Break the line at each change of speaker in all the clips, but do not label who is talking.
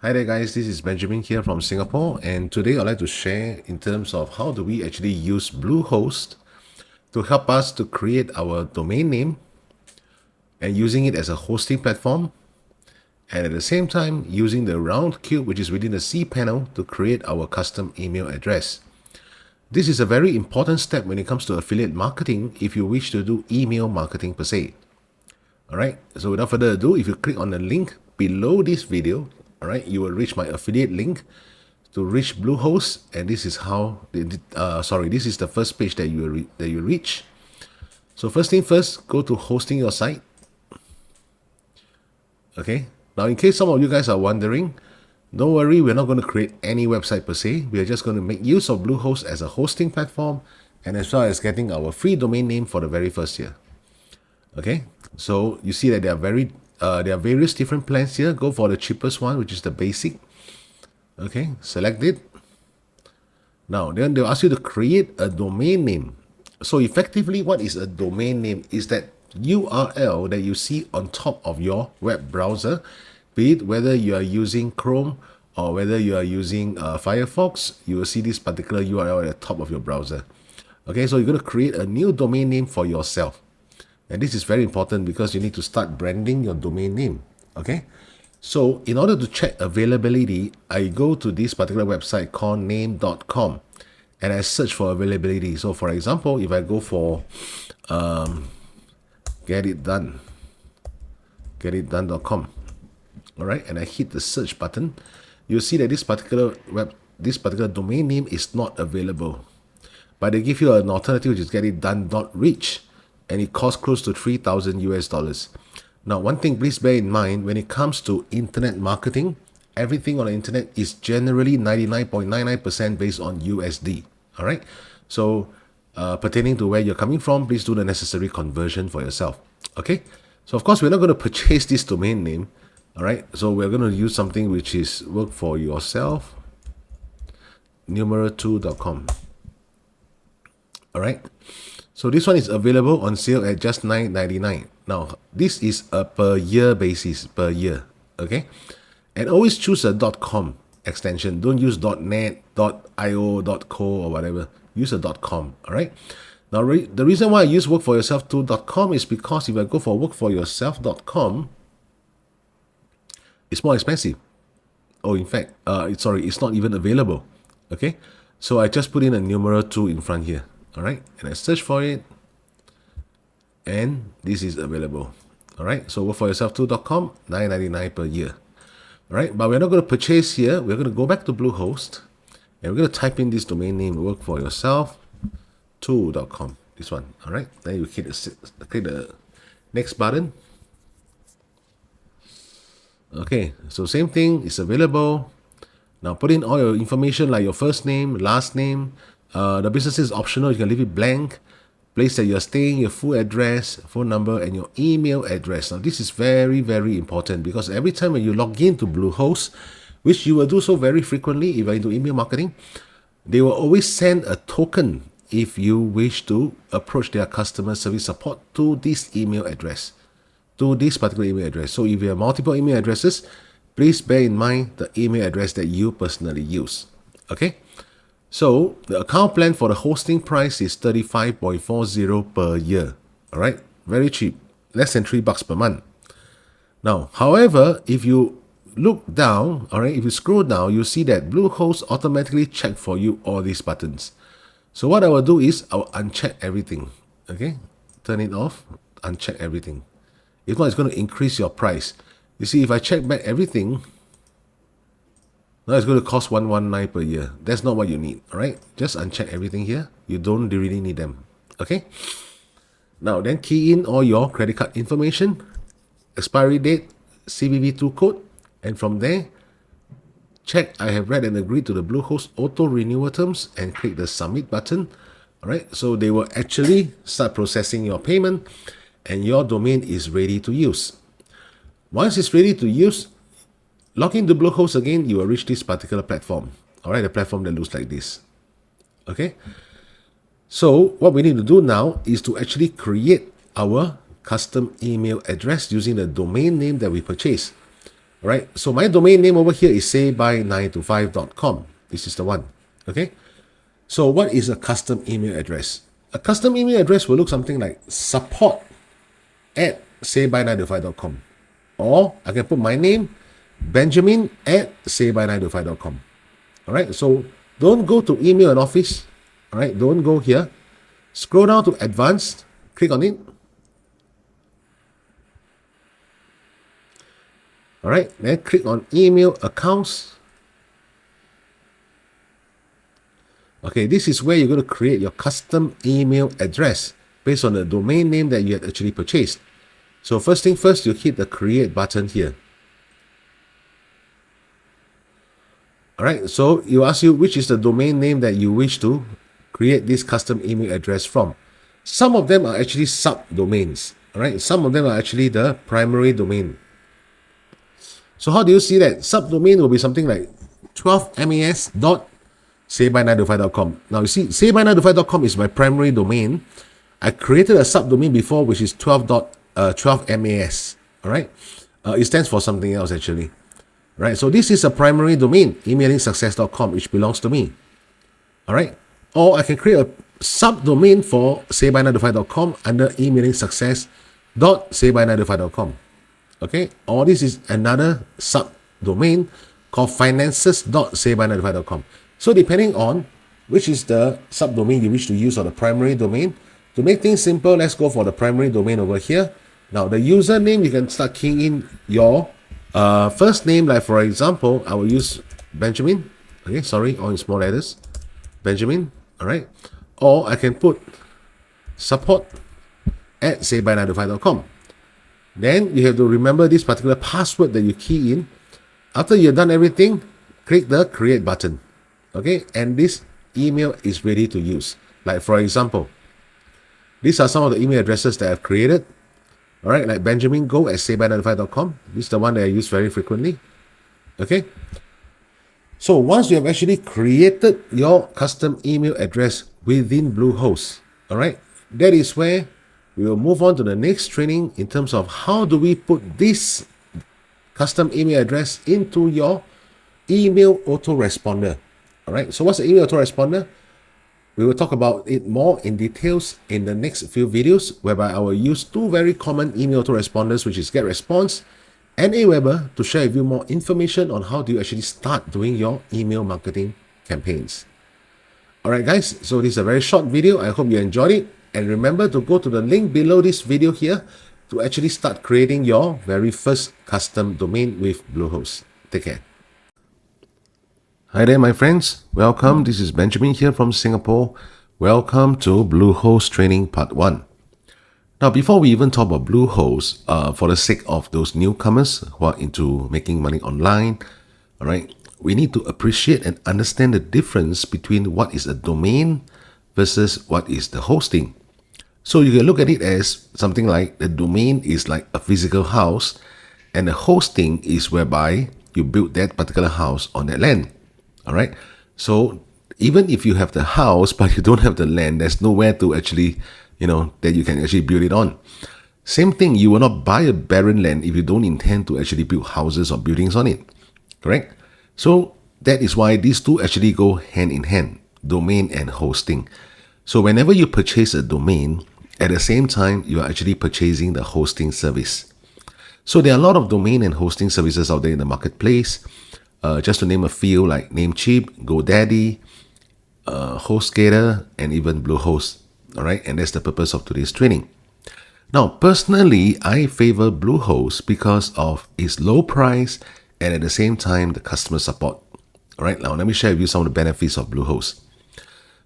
Hi there guys, this is Benjamin here from Singapore, and today I'd like to share in terms of how do we actually use Bluehost to help us to create our domain name and using it as a hosting platform, and at the same time using the round cube which is within the cPanel to create our custom email address. This is a very important step when it comes to affiliate marketing if you wish to do email marketing per se. Alright, so without further ado, if you click on the link below this video, alright, you will reach my affiliate link to reach Bluehost, and this is how this is the first page that you reach. So first thing first, go to hosting your site. Okay, now in case some of you guys are wondering, don't worry, we're not going to create any website per se. We are just going to make use of Bluehost as a hosting platform, and as well as getting our free domain name for the very first year. Okay, so you see that there are various different plans here. Go for the cheapest one, which is the basic. Okay, select it. Now then they'll ask you to create a domain name. So effectively, what is a domain name is that URL that you see on top of your web browser, be it whether you are using Chrome or whether you are using Firefox, you will see this particular URL at the top of your browser. Okay, so you're going to create a new domain name for yourself. And this is very important because you need to start branding your domain name. Okay, so in order to check availability, I go to this particular website called name.com and I search for availability. So for example, if I go for getitdone.com, all right, and I hit the search button, you'll see that this particular domain name is not available, but they give you an alternative, which is getitdone.reach, and it costs close to $3,000. Now, one thing please bear in mind, when it comes to internet marketing, everything on the internet is generally 99.99% based on USD. All right, so pertaining to where you're coming from, please do the necessary conversion for yourself. Okay, so of course we're not going to purchase this domain name. All right, so we're going to use something which is work for yourself numeral2.com. all right, so this one is available on sale at just $9.99. Now this is a per year basis, per year. Okay, and always choose a .com extension. Don't use .net, .io, .co or whatever. Use a .com. All right, now the reason why I use workforyourself2.com is because if I go for workforyourself.com, it's more expensive. Oh, in fact, it's not even available. Okay, so I just put in a numeral 2 in front here. All right, and I search for it, and this is available. All right, so workforyourself2.com, $9.99 per year. All right, but we're not going to purchase here. We're going to go back to Bluehost, and we're going to type in this domain name, workforyourself2.com. This one. All right, then you click the next button. Okay, so same thing, it's available. Now put in all your information like your first name, last name. The business is optional, you can leave it blank. Place that you're staying, your full address, phone number, and your email address. Now this is very, very important because every time when you log into Bluehost, which you will do so very frequently if you're into email marketing, they will always send a token if you wish to approach their customer service support to this email address, to this particular email address. So if you have multiple email addresses, please bear in mind the email address that you personally use. Okay, so the account plan for the hosting price is $35.40 per year. All right, very cheap, less than $3 per month. Now, however, if you look down, all right, if you scroll down, you see that Bluehost automatically check for you all these buttons. So what I will do is I will uncheck everything. Okay, turn it off, uncheck everything. If not, it's going to increase your price. You see, if I check back everything, now it's going to cost $119 per year. That's not what you need. All right, just uncheck everything here. You don't really need them. Okay, now then key in all your credit card information, expiry date, CVV2 code, and from there check I have read and agreed to the Bluehost auto renewal terms and click the submit button. All right, so they will actually start processing your payment and your domain is ready to use. Once it's ready to use, log into Bluehost again, you will reach this particular platform. All right, the platform that looks like this. Okay, so what we need to do now is to actually create our custom email address using the domain name that we purchased. All right, so my domain name over here is sayby9to5.com. This is the one. Okay, so what is a custom email address? A custom email address will look something like support@sayby9to5.com, or I can put my name, benjamin@sayby9to5.com. All right, so don't go to email and office. All right, don't go here. Scroll down to advanced, click on it. All right, then click on email accounts. Okay, this is where you're going to create your custom email address based on the domain name that you had actually purchased. So first thing first, you hit the create button here. All right, so you ask you which is the domain name that you wish to create this custom email address from. Some of them are actually subdomains. All right, some of them are actually the primary domain. So how do you see that? Subdomain will be something like 12mas.sayby9to5.com. Now you see, sayby9to5.com is my primary domain. I created a subdomain before, which is 12mas. All right, it stands for something else actually. Right, so this is a primary domain, emailingsuccess.com, which belongs to me. All right, or I can create a subdomain for sayby9to5.com under emailingsuccess.sayby9to5.com. Okay, or this is another subdomain called finances.sayby9to5.com. So depending on which is the subdomain you wish to use or the primary domain, to make things simple, let's go for the primary domain over here. Now the username, you can start keying in your first name, like for example, I will use Benjamin. Okay, sorry, all in small letters. Benjamin, all right. Or I can put support@sayby9to5.com. Then you have to remember this particular password that you key in. After you've done everything, click the create button. Okay, and this email is ready to use. Like for example, these are some of the email addresses that I've created. All right, like benjamingo@sayby9to5.com. This is the one that I use very frequently. Okay. So once you have actually created your custom email address within Bluehost, all right, that is where we will move on to the next training in terms of how do we put this custom email address into your email autoresponder. All right, so what's the email autoresponder? We will talk about it more in details in the next few videos, whereby I will use two very common email autoresponders, which is Getresponse and AWeber, to share with you more information on how do you actually start doing your email marketing campaigns. Alright guys, so this is a very short video. I hope you enjoyed it. And remember to go to the link below this video here to actually start creating your very first custom domain with Bluehost. Take care. Hi there, my friends. Welcome. This is Benjamin here from Singapore. Welcome to Bluehost Training Part 1. Now, before we even talk about Bluehost, for the sake of those newcomers who are into making money online, all right, we need to appreciate and understand the difference between what is a domain versus what is the hosting. So you can look at it as something like the domain is like a physical house, and the hosting is whereby you build that particular house on that land. All right. So even if you have the house, but you don't have the land, there's nowhere to actually, that you can actually build it on. Same thing, you will not buy a barren land if you don't intend to actually build houses or buildings on it. Correct? So that is why these two actually go hand in hand, domain and hosting. So whenever you purchase a domain, at the same time, you are actually purchasing the hosting service. So there are a lot of domain and hosting services out there in the marketplace. Just to name a few, like Namecheap, GoDaddy, HostGator, and even Bluehost. All right, and that's the purpose of today's training. Now, personally, I favor Bluehost because of its low price and at the same time, the customer support. All right, now let me share with you some of the benefits of Bluehost.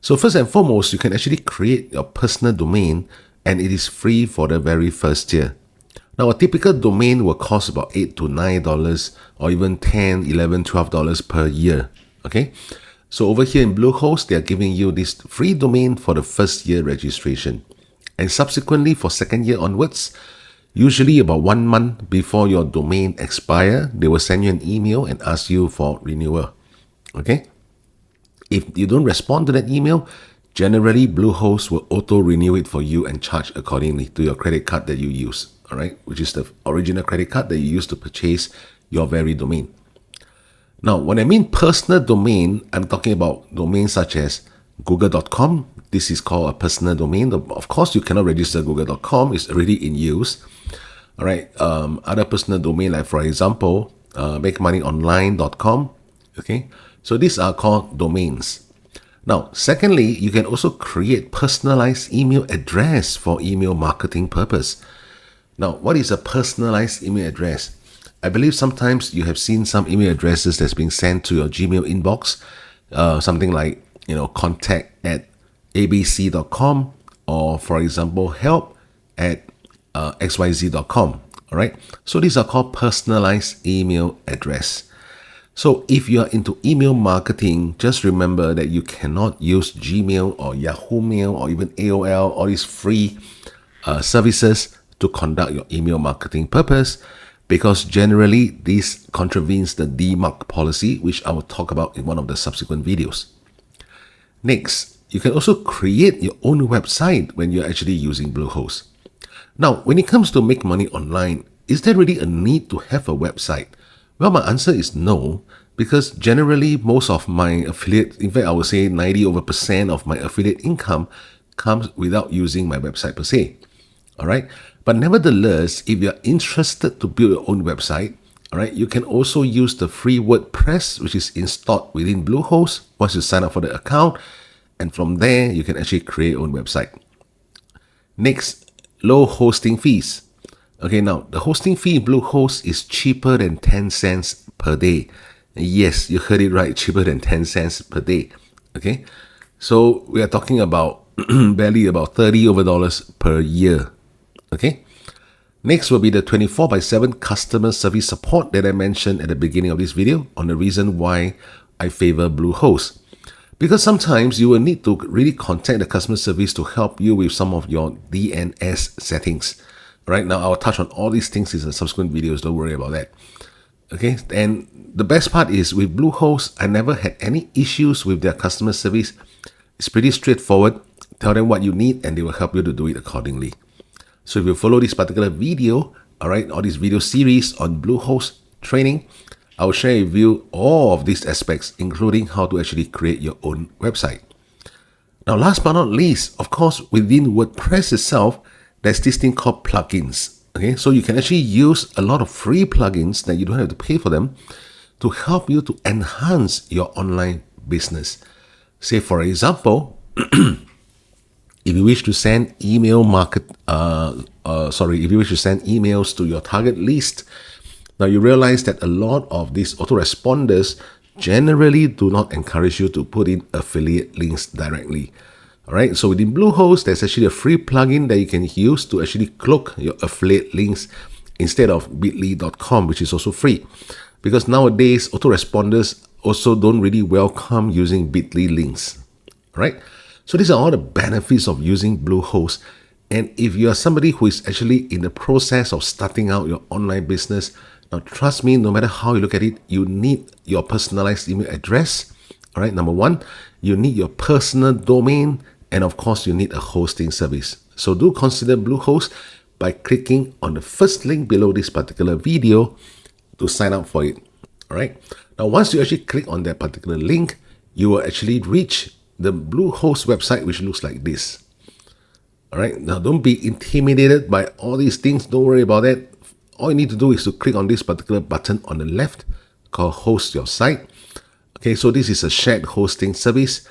So first and foremost, you can actually create your personal domain, and it is free for the very first year. Now, a typical domain will cost about $8 to $9 or even $10, $11, $12 per year. Okay, so over here in Bluehost, they are giving you this free domain for the first year registration. And subsequently, for second year onwards, usually about 1 month before your domain expire, they will send you an email and ask you for renewal. Okay, if you don't respond to that email, generally Bluehost will auto renew it for you and charge accordingly to your credit card that you use. All right, which is the original credit card that you use to purchase your very domain. Now, when I mean personal domain, I'm talking about domains such as google.com. This is called a personal domain. Of course, you cannot register google.com. It's already in use. All right. Other personal domain, like for example, makemoneyonline.com. Okay. So these are called domains. Now, secondly, you can also create personalized email address for email marketing purpose. Now, what is a personalized email address? I believe sometimes you have seen some email addresses that's being sent to your Gmail inbox, something like, contact@abc.com, or for example, help@xyz.com. All right. So these are called personalized email address. So if you are into email marketing, just remember that you cannot use Gmail or Yahoo Mail or even AOL, all these free services to conduct your email marketing purpose, because generally this contravenes the DMARC policy, which I will talk about in one of the subsequent videos. Next, you can also create your own website when you're actually using Bluehost. Now, when it comes to make money online, is there really a need to have a website? Well, my answer is no, because generally most of my affiliate, in fact, I would say 90% of my affiliate income comes without using my website per se. All right. But nevertheless, if you're interested to build your own website, all right, you can also use the free WordPress, which is installed within Bluehost once you sign up for the account. And from there, you can actually create your own website. Next, low hosting fees. Okay, now the hosting fee in Bluehost is cheaper than 10 cents per day. Yes, you heard it right, cheaper than 10 cents per day. Okay, so we are talking about barely about $30 per year. Okay, next will be the 24/7 customer service support that I mentioned at the beginning of this video on the reason why I favor Bluehost. Because sometimes you will need to really contact the customer service to help you with some of your DNS settings. Right now, I'll touch on all these things in the subsequent videos. Don't worry about that. Okay, and the best part is with Bluehost, I never had any issues with their customer service. It's pretty straightforward. Tell them what you need and they will help you to do it accordingly. So if you follow this particular video, all right, or this video series on Bluehost training, I will share with you all of these aspects, including how to actually create your own website. Now, last but not least, of course, within WordPress itself, there's this thing called plugins. Okay, so you can actually use a lot of free plugins that you don't have to pay for them to help you to enhance your online business. Say, for example, if you wish to send if you wish to send emails to your target list, now you realize that a lot of these autoresponders generally do not encourage you to put in affiliate links directly. All right, so within Bluehost, there's actually a free plugin that you can use to actually cloak your affiliate links instead of bit.ly.com, which is also free. Because nowadays, autoresponders also don't really welcome using bit.ly links. All right, so these are all the benefits of using Bluehost. And if you are somebody who is actually in the process of starting out your online business, now trust me, no matter how you look at it, you need your personalized email address. All right, number one, you need your personal domain, and of course, you need a hosting service. So do consider Bluehost by clicking on the first link below this particular video to sign up for it. All right. Now, once you actually click on that particular link, you will actually reach the Bluehost website, which looks like this. All right. Now, don't be intimidated by all these things. Don't worry about that. All you need to do is to click on this particular button on the left called Host Your Site. Okay, so this is a shared hosting service.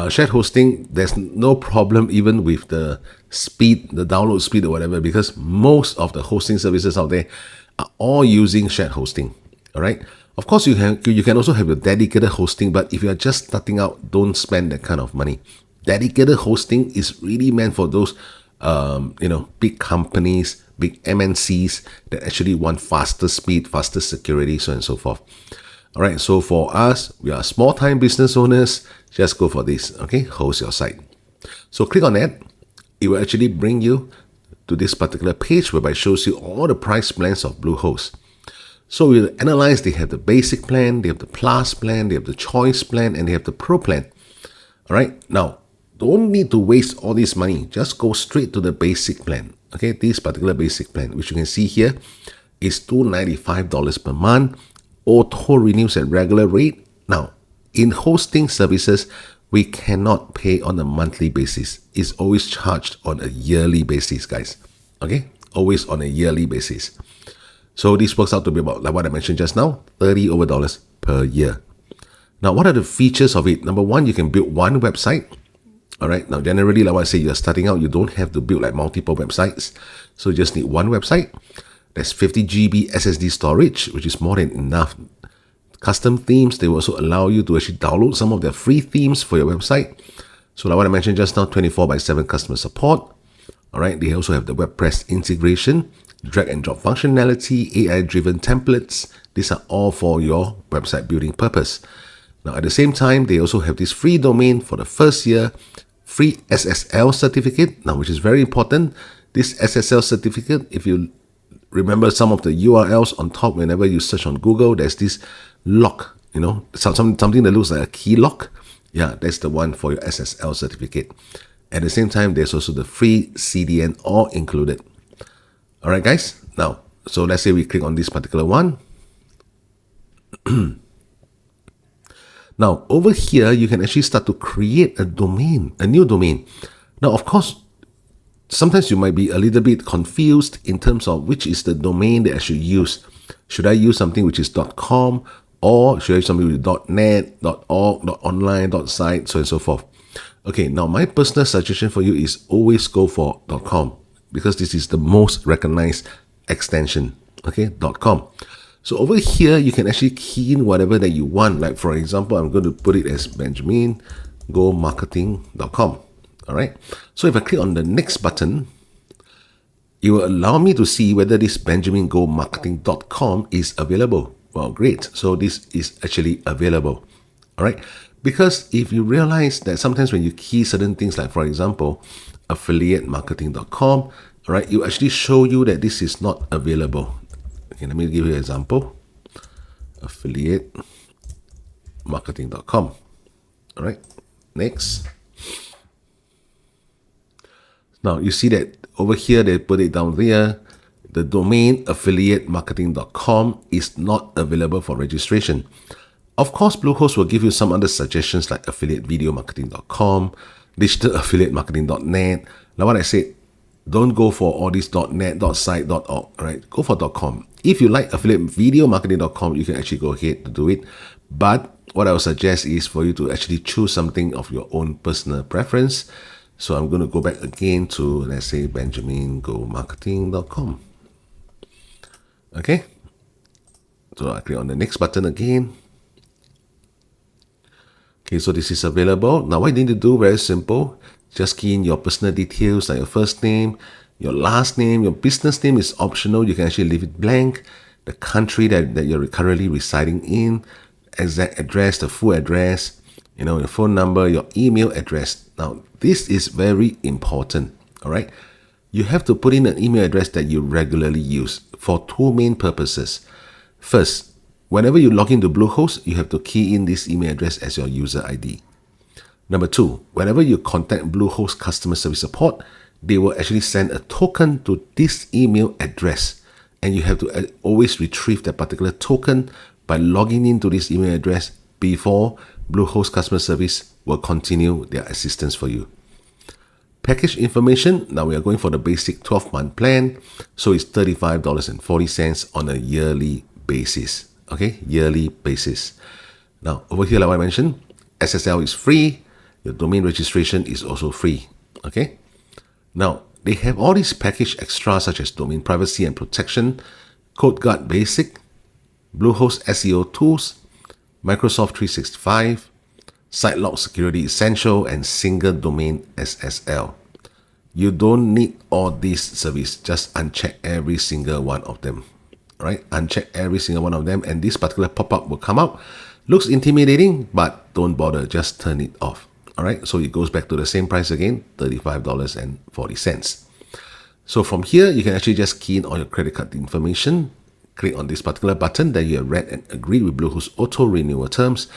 Shared hosting, there's no problem even with the speed, the download speed or whatever, because most of the hosting services out there are all using shared hosting. All right. Of course, you can also have your dedicated hosting, but if you are just starting out, don't spend that kind of money. Dedicated hosting is really meant for those, big companies, big MNCs that actually want faster speed, faster security, so on and so forth. All right, so for us, we are small-time business owners. Just go for this, okay? Host your site. So click on that. It will actually bring you to this particular page whereby it shows you all the price plans of Bluehost. So we'll analyze, they have the basic plan, they have the plus plan, they have the choice plan, and they have the pro plan. All right, now, don't need to waste all this money. Just go straight to the basic plan, okay? This particular basic plan, which you can see here, is $295 per month. Auto renews at regular rate. Now, in hosting services, we cannot pay on a monthly basis. It's always charged on a yearly basis, guys. Okay, always on a yearly basis. So this works out to be about, like what I mentioned just now, $30 per year. Now, what are the features of it? Number one, you can build one website. All right. Now, generally, like I say, you're starting out, you don't have to build like multiple websites. So you just need one website. There's 50 GB SSD storage, which is more than enough. Custom themes, they will also allow you to actually download some of their free themes for your website. So like what I mentioned just now, 24/7 customer support. All right. They also have the WordPress integration, drag and drop functionality, AI-driven templates. These are all for your website building purpose. Now, at the same time, they also have this free domain for the first year, free SSL certificate, now which is very important. This SSL certificate, if you remember some of the URLs on top, whenever you search on Google, there's this lock, something that looks like a key lock. Yeah, that's the one for your SSL certificate. At the same time, there's also the free CDN all included. All right, guys. Now, so let's say we click on this particular one. Now, over here, you can actually start to create a domain, a new domain. Now, of course, sometimes you might be a little bit confused in terms of which is the domain that I should use. Should I use something which is .com, or should I use something with .net, .org, .online, .site, so on and so forth? Okay, now my personal suggestion for you is always go for .com, because this is the most recognized extension, okay, .com. So over here, you can actually key in whatever that you want. Like for example, I'm going to put it as benjamingomarketing.com. All right. So if I click on the next button, it will allow me to see whether this benjamingomarketing.com is available. Well, great. So this is actually available. All right. Because if you realize that sometimes when you key certain things, like for example, affiliatemarketing.com, all right, it will actually show you that this is not available. Okay, let me give you an example. Affiliatemarketing.com. All right, next. Now you see that over here, they put it down there. The domain affiliatemarketing.com is not available for registration. Of course, Bluehost will give you some other suggestions like affiliatevideomarketing.com, digitalaffiliatemarketing.net. Now, what I said, don't go for all these .net, .site, .org, right? Go for .com. If you like affiliatevideomarketing.com, you can actually go ahead to do it. But what I would suggest is for you to actually choose something of your own personal preference. So I'm going to go back again to, let's say, benjamingomarketing.com. Okay. So I click on the next button again. Okay, so this is available. Now, what you need to do, very simple. Just key in your personal details, like your first name, your last name, your business name is optional. You can actually leave it blank. The country that you're currently residing in, exact address, the full address, your phone number, your email address. Now, this is very important, all right? You have to put in an email address that you regularly use for two main purposes. First, whenever you log into Bluehost, you have to key in this email address as your user ID. Number two, whenever you contact Bluehost customer service support, they will actually send a token to this email address. And you have to always retrieve that particular token by logging into this email address before Bluehost customer service will continue their assistance for you. Package information, now we are going for the basic 12-month plan. So it's $35.40 on a yearly basis. Okay, yearly basis. Now, over here, like I mentioned, SSL is free. Your domain registration is also free. Okay. Now, they have all these package extras such as domain privacy and protection, CodeGuard Basic, Bluehost SEO Tools, Microsoft 365, Sitelog Security Essential, and Single Domain SSL. You don't need all these services. Just uncheck every single one of them. Right? Uncheck every single one of them, and this particular pop-up will come up. Looks intimidating, but don't bother. Just turn it off. All right, so it goes back to the same price again, $35.40. So from here, you can actually just key in all your credit card information, click on this particular button that you have read and agreed with Bluehost auto renewal terms.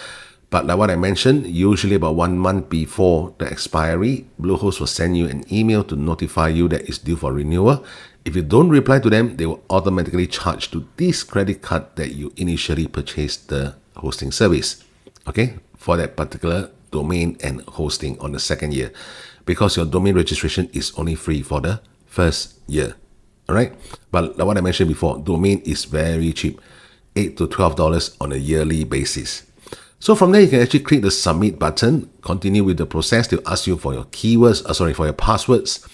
But like what I mentioned, usually about 1 month before the expiry, Bluehost will send you an email to notify you that it's due for renewal. If you don't reply to them, they will automatically charge to this credit card that you initially purchased the hosting service, okay, for that particular domain and hosting on the second year, because your domain registration is only free for the first year. All right, but like what I mentioned before, domain is very cheap, $8 to $12 on a yearly basis. So from there, you can actually click the submit button, continue with the process. They'll ask you for your keywords, for your passwords.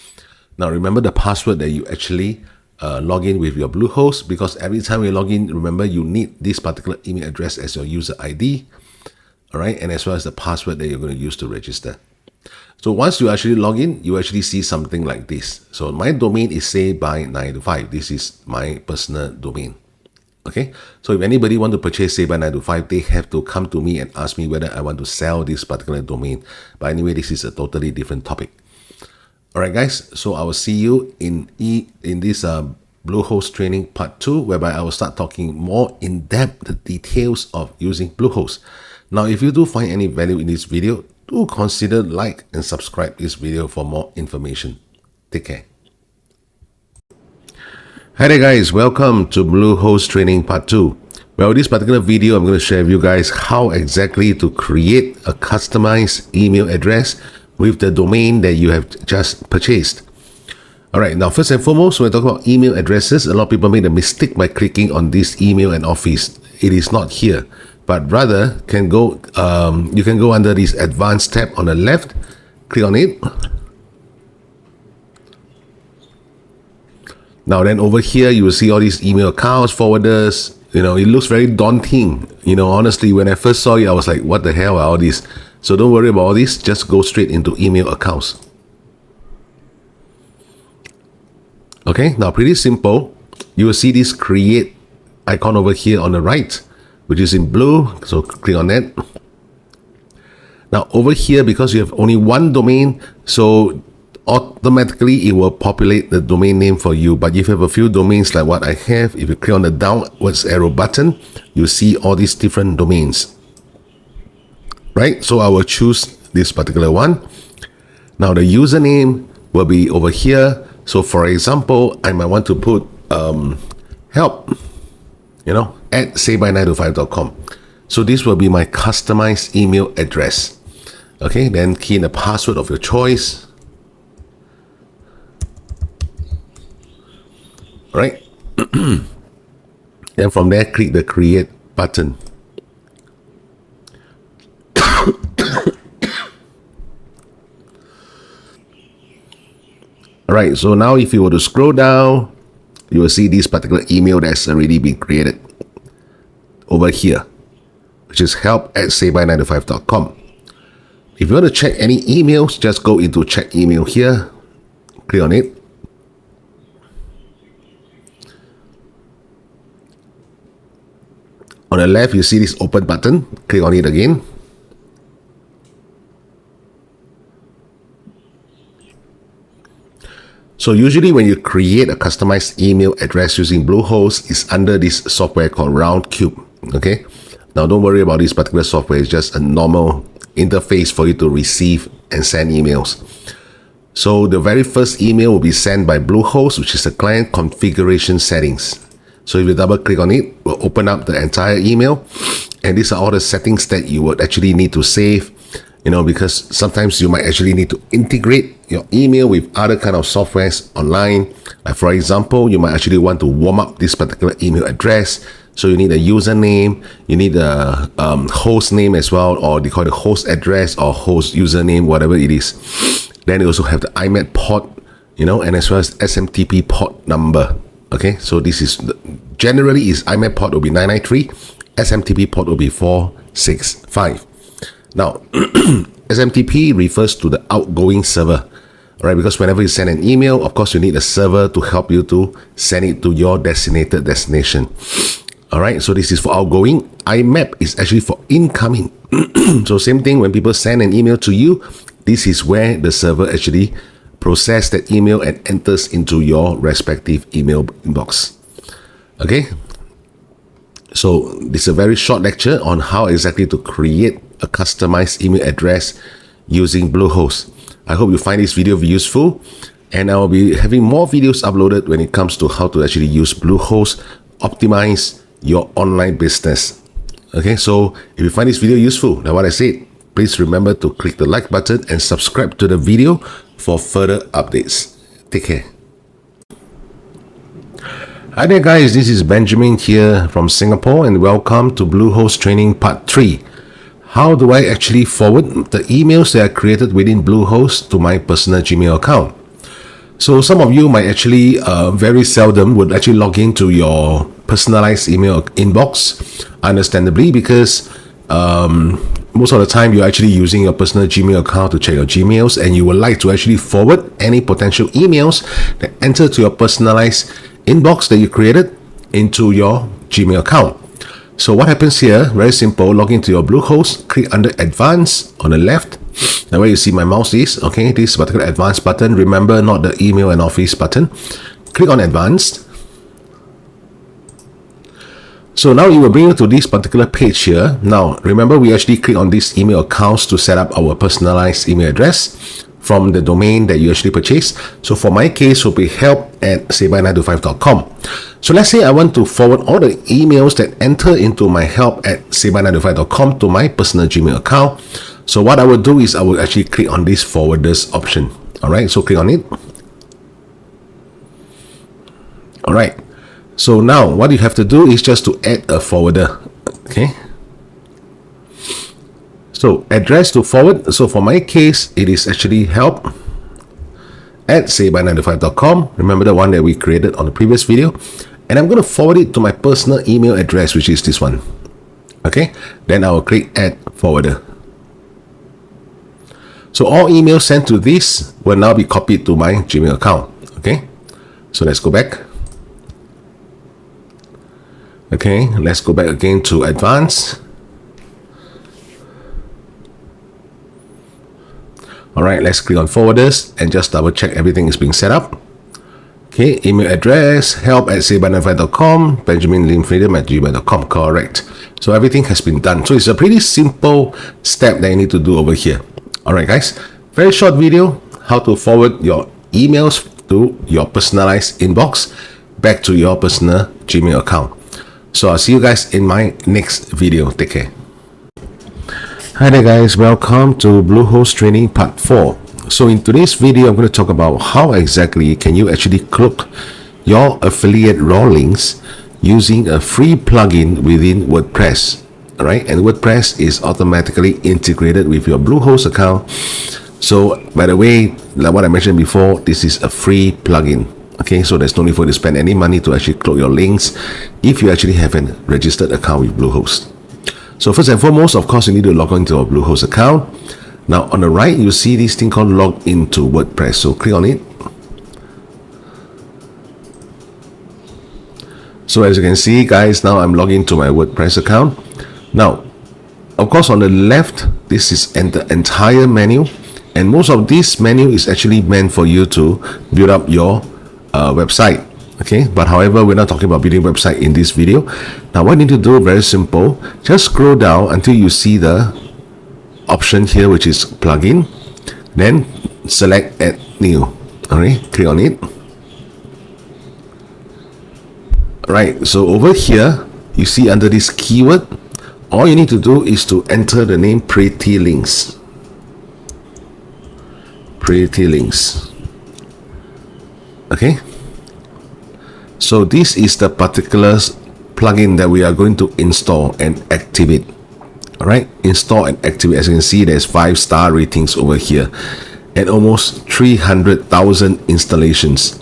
Now remember the password that you actually log in with your Bluehost, because every time you log in, remember you need this particular email address as your user ID, all right, and as well as the password that you're going to use to register. So once you actually log in, you actually see something like this. So my domain is Say by 9 to 5. This is my personal domain. Okay, so if anybody want to purchase Say by 9 to 5, they have to come to me and ask me whether I want to sell this particular domain. But anyway, this is a totally different topic. Alright guys, so I will see you in this Bluehost training part 2, whereby I will start talking more in depth the details of using Bluehost. Now if you do find any value in this video, do consider like and subscribe this video for more information. Take care. Hi there guys, welcome to Bluehost training part 2. Well, this particular video I'm going to share with you guys how exactly to create a customized email address with the domain that you have just purchased. Alright, now first and foremost, when we talk about email addresses, a lot of people make the mistake by clicking on this email and office. It is not here, but rather you can go under this advanced tab on the left, click on it. Now then over here, you will see all these email accounts, forwarders. It looks very daunting. Honestly, when I first saw it, I was like, what the hell are all these? So don't worry about all this, just go straight into email accounts. Okay, now pretty simple. You will see this create icon over here on the right, which is in blue, so click on that. Now over here, because you have only one domain, so automatically it will populate the domain name for you. But if you have a few domains like what I have, if you click on the downwards arrow button, you see all these different domains. Right, so I will choose this particular one. Now the username will be over here. So for example, I might want to put help, at sayby9to5.com. So this will be my customized email address. Okay, then key in the password of your choice. Right, then from there, click the create button. Alright, so now if you were to scroll down, you will see this particular email that's already been created over here, which is help@sayby9to5.com. If you want to check any emails, just go into check email here, click on it. On the left, you see this open button, click on it again. So usually when you create a customized email address using Bluehost, it's under this software called Roundcube. Okay. Now don't worry about this particular software. It's just a normal interface for you to receive and send emails. So the very first email will be sent by Bluehost, which is the client configuration settings. So if you double click on it, we'll open up the entire email. And these are all the settings that you would actually need to save. Because sometimes you might actually need to integrate your email with other kind of softwares online. Like for example, you might actually want to warm up this particular email address. So you need a username, you need a host name as well, or they call it host address or host username, whatever it is. Then you also have the IMAP port, and as well as SMTP port number. Okay, so this is generally is IMAP port will be 993, SMTP port will be 465. Now, SMTP refers to the outgoing server, right? Because whenever you send an email, of course, you need a server to help you to send it to your designated destination. All right, so this is for outgoing. IMAP is actually for incoming. So same thing, when people send an email to you, this is where the server actually processes that email and enters into your respective email inbox. Okay, so this is a very short lecture on how exactly to create a customized email address using Bluehost. I hope you find this video useful. And I will be having more videos uploaded when it comes to how to actually use Bluehost, optimize your online business. Okay, so if you find this video useful, like what I said, please remember to click the like button and subscribe to the video for further updates. Take care. Hi there guys, this is Benjamin here from Singapore and welcome to Bluehost Training Part 3. How do I actually forward the emails that I created within Bluehost to my personal Gmail account? So some of you might actually very seldom would actually log into your personalized email inbox, understandably, because most of the time you're actually using your personal Gmail account to check your Gmails, and you would like to actually forward any potential emails that enter to your personalized inbox that you created into your Gmail account. So what happens here, very simple, log into your Bluehost, click under Advanced on the left. Now where you see my mouse is, okay, this particular Advanced button, remember, not the email and office button. Click on Advanced. So now it will bring you to this particular page here. Now remember, we actually click on these email accounts to set up our personalized email address from the domain that you actually purchased. So for my case, will be help@sayby925.com. So let's say I want to forward all the emails that enter into my help@sayby925.com to my personal Gmail account. So what I will do is I will actually click on this forwarders option. All right, so click on it. All right. So now what you have to do is just to add a forwarder. Okay. So address to forward. So for my case, it is actually help@sayby925.com. Remember the one that we created on the previous video. And I'm going to forward it to my personal email address, which is this one. Okay. Then I will click add forwarder. So all emails sent to this will now be copied to my Gmail account. Okay. So let's go back. Okay. Let's go back again to advanced. All right, let's click on forwarders and just double check everything is being set up. Okay, email address, help@sayby925.com, benjaminlimfreedom@gmail.com, correct. So everything has been done. So it's a pretty simple step that you need to do over here. All right, guys, very short video, how to forward your emails to your personalized inbox back to your personal Gmail account. So I'll see you guys in my next video. Take care. Hi there guys, welcome to Bluehost Training Part 4. So in today's video, I'm going to talk about how exactly can you actually cloak your affiliate raw links using a free plugin within WordPress. Alright, and WordPress is automatically integrated with your Bluehost account. So by the way, like what I mentioned before, this is a free plugin. Okay, so there's no need for you to spend any money to actually cloak your links if you actually have a registered account with Bluehost. So first and foremost, of course, you need to log into a Bluehost account. Now on the right, you see this thing called log into WordPress. So click on it. So as you can see, guys, now I'm logged into my WordPress account. Now, of course, on the left, this is the entire menu. And most of this menu is actually meant for you to build up your website. Okay, but however, we're not talking about building website in this video. Now what you need to do, very simple, just scroll down until you see the option here, which is plugin, then select add new. All right, click on it. All right, so over here you see under this keyword, all you need to do is to enter the name Pretty Links. Pretty Links. Okay. So this is the particular plugin that we are going to install and activate. All right, install and activate. As you can see, there's 5-star ratings over here and almost 300,000 installations.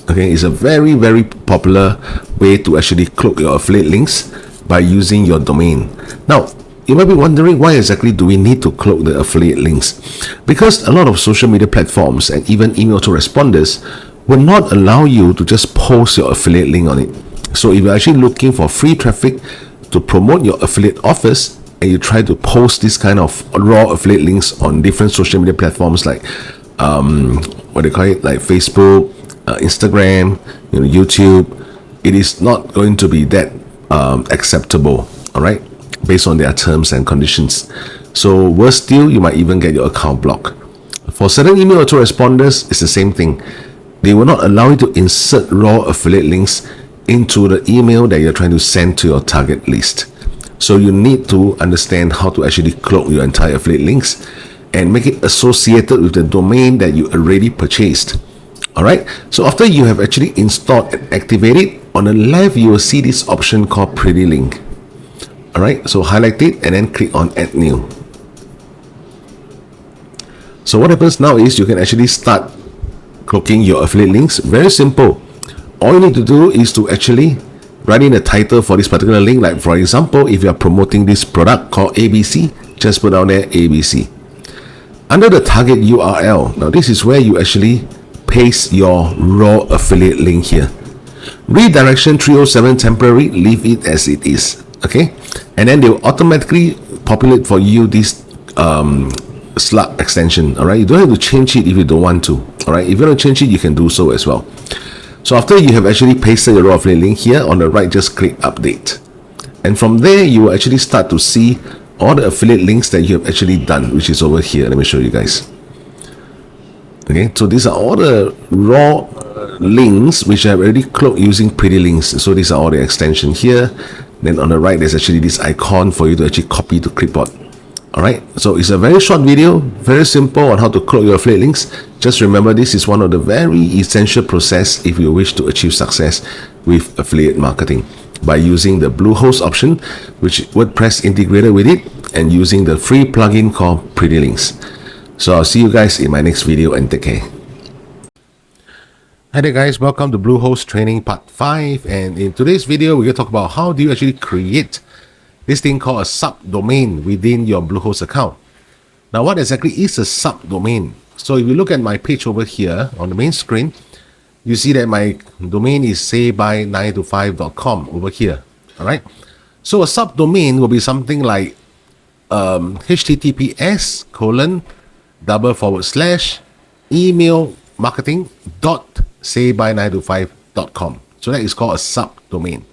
Okay, it's a very, very popular way to actually cloak your affiliate links by using your domain. Now, you might be wondering, why exactly do we need to cloak the affiliate links? Because a lot of social media platforms and even email autoresponders will not allow you to just post your affiliate link on it. So if you're actually looking for free traffic to promote your affiliate offers, and you try to post this kind of raw affiliate links on different social media platforms like what they call it, like Facebook, Instagram, YouTube, it is not going to be that acceptable, all right, based on their terms and conditions. So worse still, you might even get your account blocked. For certain email autoresponders, it's the same thing. they will not allow you to insert raw affiliate links into the email that you're trying to send to your target list. So you need to understand how to actually cloak your entire affiliate links and make it associated with the domain that you already purchased. Alright, so after you have actually installed and activated, on the left you will see this option called Pretty Link. Alright, so highlight it and then click on Add New. So what happens now is you can actually start cloaking your affiliate links. Very simple. All you need to do is to actually write in a title for this particular link. Like for example, if you are promoting this product called ABC, just put down there ABC. Under the target URL, now this is where you actually paste your raw affiliate link here. Redirection 307 temporary, leave it as it is. Okay, and then they will automatically populate for you this slug extension. All right, you don't have to change it if you don't want to. All right, if you want to change it, you can do so as well. So after you have actually pasted your raw affiliate link here, on the right, just click update, and from there you will actually start to see all the affiliate links that you have actually done, which is over here. Let me show you guys. Okay, so these are all the raw links which I have already cloaked using Pretty Links. So these are all the extension here. Then on the right, there's actually this icon for you to actually copy to clipboard. Alright, so it's a very short video, very simple on how to cloak your affiliate links. Just remember, this is one of the very essential process if you wish to achieve success with affiliate marketing, by using the Bluehost option, which WordPress integrated with it, and using the free plugin called Pretty Links. So I'll see you guys in my next video, and take care. Hi there guys, welcome to Bluehost Training Part 5, and in today's video we're going to talk about how do you actually create this thing called a subdomain within your Bluehost account. Now what exactly is a subdomain? So if you look at my page over here on the main screen, you see that my domain is sayby9to5.com over here. Alright, so a subdomain will be something like https://email marketing.sayby9to5.com. So that is called a subdomain.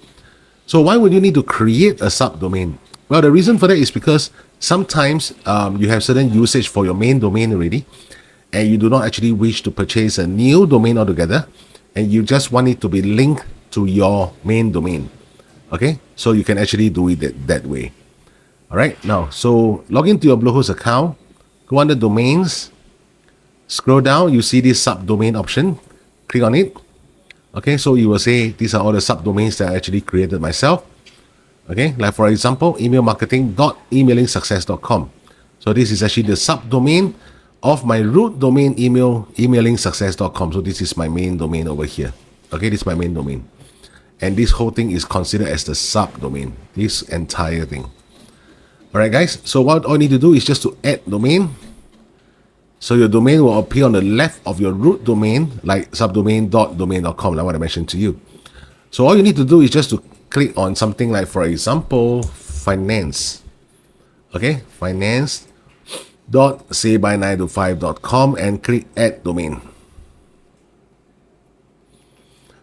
So why would you need to create a subdomain? Well, the reason for that is because sometimes you have certain usage for your main domain already, and you do not actually wish to purchase a new domain altogether, and you just want it to be linked to your main domain. Okay, so you can actually do it that way. Alright, now, so log into your Bluehost account, go under domains, scroll down, you see this subdomain option, click on it. Okay, so you will say these are all the subdomains that I actually created myself. Okay, like for example, emailmarketing.emailingsuccess.com. So this is actually the subdomain of my root domain, emailingsuccess.com. So this is my main domain over here. Okay, this is my main domain. And this whole thing is considered as the subdomain, this entire thing. Alright guys, so what all you need to do is just to add domain. So your domain will appear on the left of your root domain, like subdomain.domain.com, like what I mentioned to you. So all you need to do is just to click on something like, for example, finance. Okay, finance.sayby9to5.com and click add domain.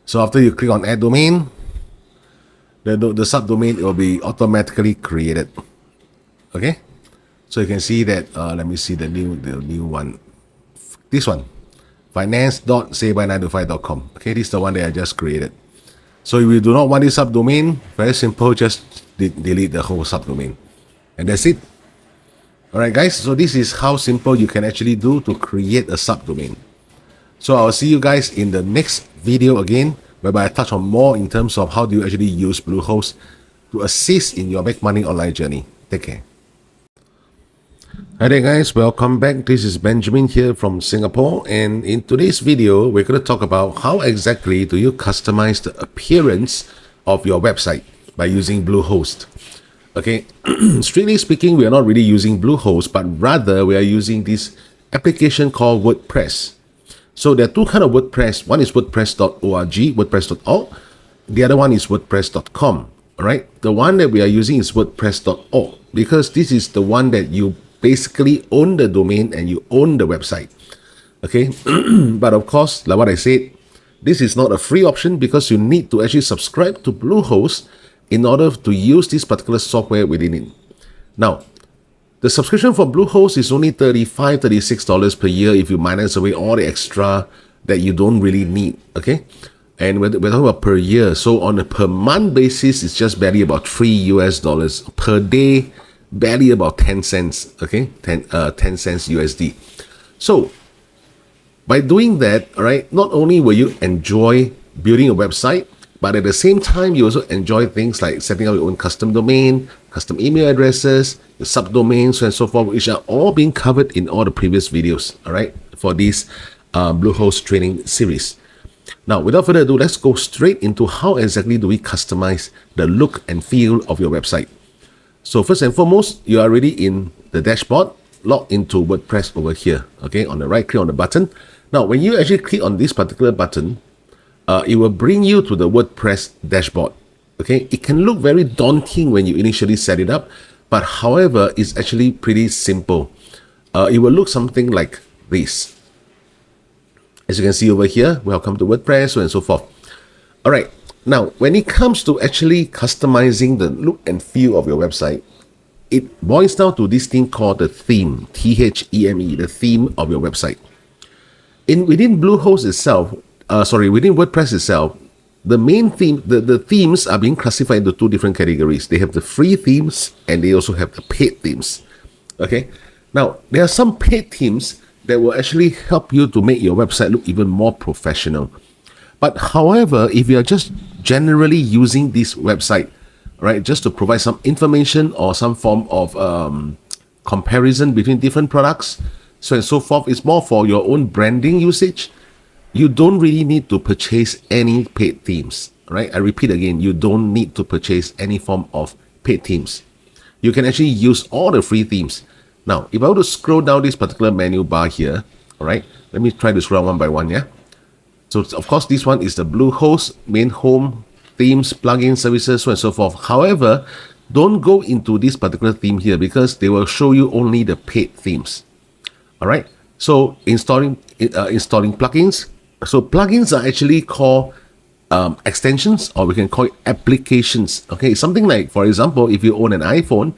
So after you click on add domain, the subdomain will be automatically created. Okay, so you can see that, let me see the new one. This one, finance.sayby9to5.com. Okay, this is the one that I just created. So if you do not want this subdomain, very simple, just delete the whole subdomain. And that's it. Alright guys, so this is how simple you can actually do to create a subdomain. So I'll see you guys in the next video again, whereby I touch on more in terms of how do you actually use Bluehost to assist in your Make Money Online journey. Take care. Hi there guys, welcome back. This is Benjamin here from Singapore, and in today's video we're going to talk about how exactly do you customize the appearance of your website by using Bluehost. Okay, strictly speaking, we are not really using Bluehost, but rather we are using this application called WordPress. So there are two kinds of WordPress. One is WordPress.org, WordPress.org. The other one is WordPress.com. Alright, the one that we are using is WordPress.org because this is the one that you basically own the domain and you own the website. Okay, but of course, like what I said, this is not a free option because you need to actually subscribe to Bluehost in order to use this particular software within it. Now, the subscription for Bluehost is only $35, $36 per year if you minus away all the extra that you don't really need, okay? And we're talking about per year. So on a per month basis, it's just barely about $3 per day, barely about 10 cents, okay? 10 cents USD. So by doing that, all right, not only will you enjoy building a website, but at the same time, you also enjoy things like setting up your own custom domain, custom email addresses, your subdomains, so and so forth, which are all being covered in all the previous videos, all right, for this Bluehost training series. Now, without further ado, let's go straight into how exactly do we customize the look and feel of your website. So first and foremost, you are already in the dashboard, log into WordPress over here, okay, on the right, click on the button. Now, when you actually click on this particular button, it will bring you to the WordPress dashboard. Okay, it can look very daunting when you initially set it up, but however, it's actually pretty simple. It will look something like this. As you can see over here, welcome to WordPress, so and so forth. All right, now when it comes to actually customizing the look and feel of your website, it boils down to this thing called the theme, T-H-E-M-E, the theme of your website. Within Bluehost itself, within WordPress itself, the main theme, the themes are being classified into two different categories. They have the free themes and they also have the paid themes. Okay, now there are some paid themes that will actually help you to make your website look even more professional. But however, if you are just generally using this website, right, just to provide some information or some form of comparison between different products, so and so forth, it's more for your own branding usage. You don't really need to purchase any paid themes, right? I repeat again, you don't need to purchase any form of paid themes. You can actually use all the free themes. Now, if I were to scroll down this particular menu bar here, all right, let me try to scroll one by one, yeah? So, of course, this one is the Bluehost, main home, themes, plugins, services, so on and so forth. However, don't go into this particular theme here because they will show you only the paid themes, all right? So, installing plugins. So, plugins are actually called extensions, or we can call it applications, okay? Something like, for example, if you own an iPhone,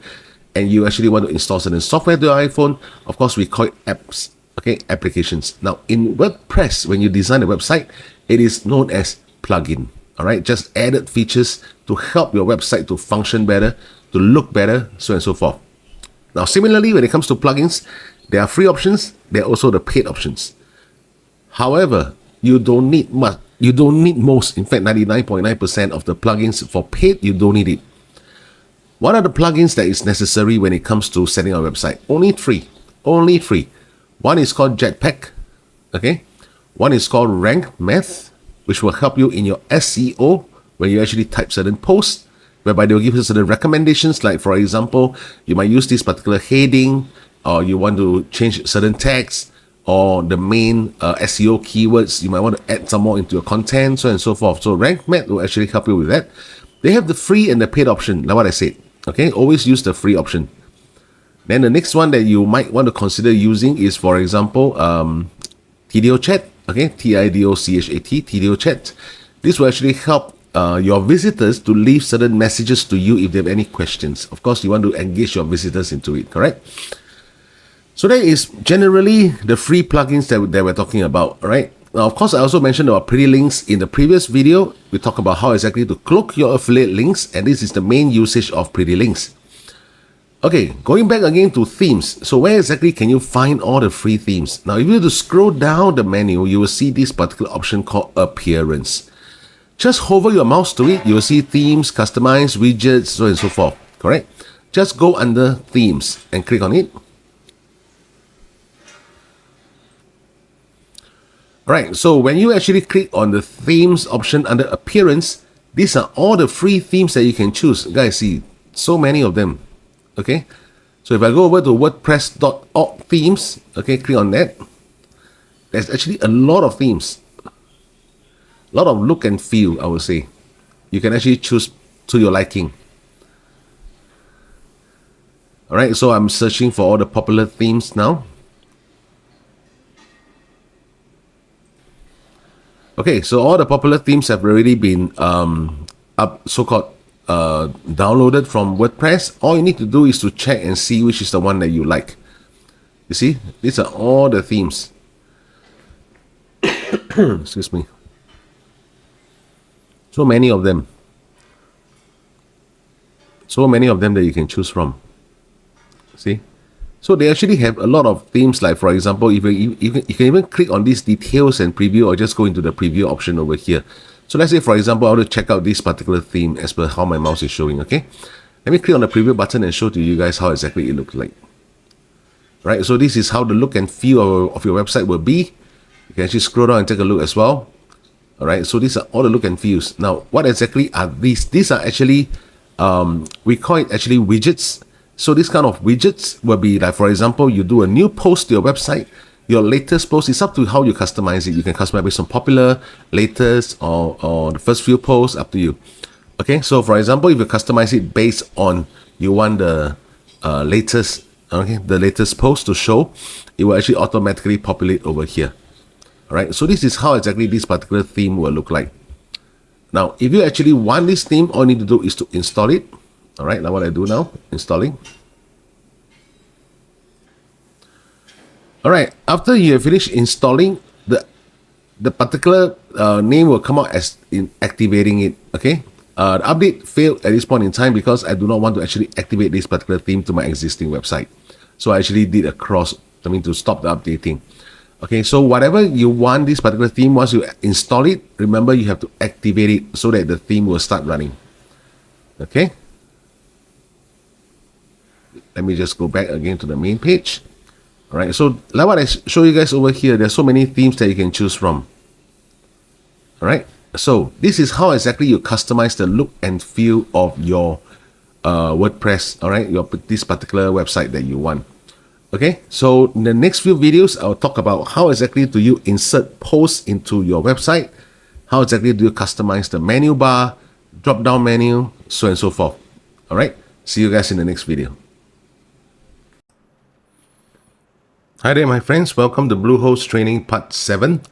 and you actually want to install certain software to your iPhone, of course, we call it apps, okay, applications. Now, in WordPress, when you design a website, it is known as plugin, all right? Just added features to help your website to function better, to look better, so and so forth. Now, similarly, when it comes to plugins, there are free options, there are also the paid options. However, you don't need much, you don't need most, in fact, 99.9% of the plugins for paid, you don't need it. What are the plugins that is necessary when it comes to setting up a website? Only three. One is called Jetpack, okay? One is called Rank Math, which will help you in your SEO when you actually type certain posts, whereby they will give you certain recommendations. Like, for example, you might use this particular heading, or you want to change certain text, or the main SEO keywords. You might want to add some more into your content, so on and so forth. So Rank Math will actually help you with that. They have the free and the paid option, like what I said. Okay, always use the free option. Then the next one that you might want to consider using is, for example, Tidio Chat. Okay, T-I-D-O-C-H-A-T, Tidio Chat. This will actually help your visitors to leave certain messages to you if they have any questions. Of course, you want to engage your visitors into it, correct? So that is generally the free plugins that we're talking about, right? Now, of course, I also mentioned about pretty links in the previous video. We talked about how exactly to cloak your affiliate links, and this is the main usage of pretty links. Okay, going back again to themes. So where exactly can you find all the free themes? Now, if you were to scroll down the menu, you will see this particular option called Appearance. Just hover your mouse to it, you will see themes, customize, widgets, so on and so forth, correct? Just go under Themes and click on it. Right, so when you actually click on the themes option under appearance, these are all the free themes that you can choose. Guys, see, so many of them. Okay, so if I go over to WordPress.org themes, okay, click on that. There's actually a lot of themes, a lot of look and feel, I would say. You can actually choose to your liking. All right, so I'm searching for all the popular themes now. Okay, so all the popular themes have already been so-called downloaded from WordPress. All you need to do is to check and see which is the one that you like. You see, these are all the themes. Excuse me. So many of them. So many of them that you can choose from. See? So they actually have a lot of themes, like for example, if you can even click on these details and preview, or just go into the preview option over here. So let's say, for example, I want to check out this particular theme as per how my mouse is showing, okay? Let me click on the preview button and show to you guys how exactly it looks like. Right, so this is how the look and feel of your website will be. You can actually scroll down and take a look as well. All right, so these are all the look and feels. Now, what exactly are these? These are actually, we call it actually widgets. So this kind of widgets will be like, for example, you do a new post to your website, your latest post. It's up to how you customize it. You can customize based on popular, latest, or the first few posts, up to you. Okay, so for example, if you customize it based on you want the latest, okay, the latest post to show, it will actually automatically populate over here. All right, so this is how exactly this particular theme will look like. Now, if you actually want this theme, all you need to do is to install it. All right, now what I do now, installing. All right, after you have finished installing, the particular name will come out as in activating it. Okay, the update failed at this point in time because I do not want to actually activate this particular theme to my existing website. So I actually did a cross, to stop the updating. Okay, so whatever you want this particular theme, once you install it, remember you have to activate it so that the theme will start running. Okay. Let me just go back again to the main page. All right, so like what I show you guys over here, there's so many themes that you can choose from. All right, so this is how exactly you customize the look and feel of your WordPress. All right, this particular website that you want. Okay, so in the next few videos, I'll talk about how exactly do you insert posts into your website, how exactly do you customize the menu bar, drop down menu, so on and so forth. All right, see you guys in the next video. Hi there, my friends. Welcome to Bluehost Training Part 7.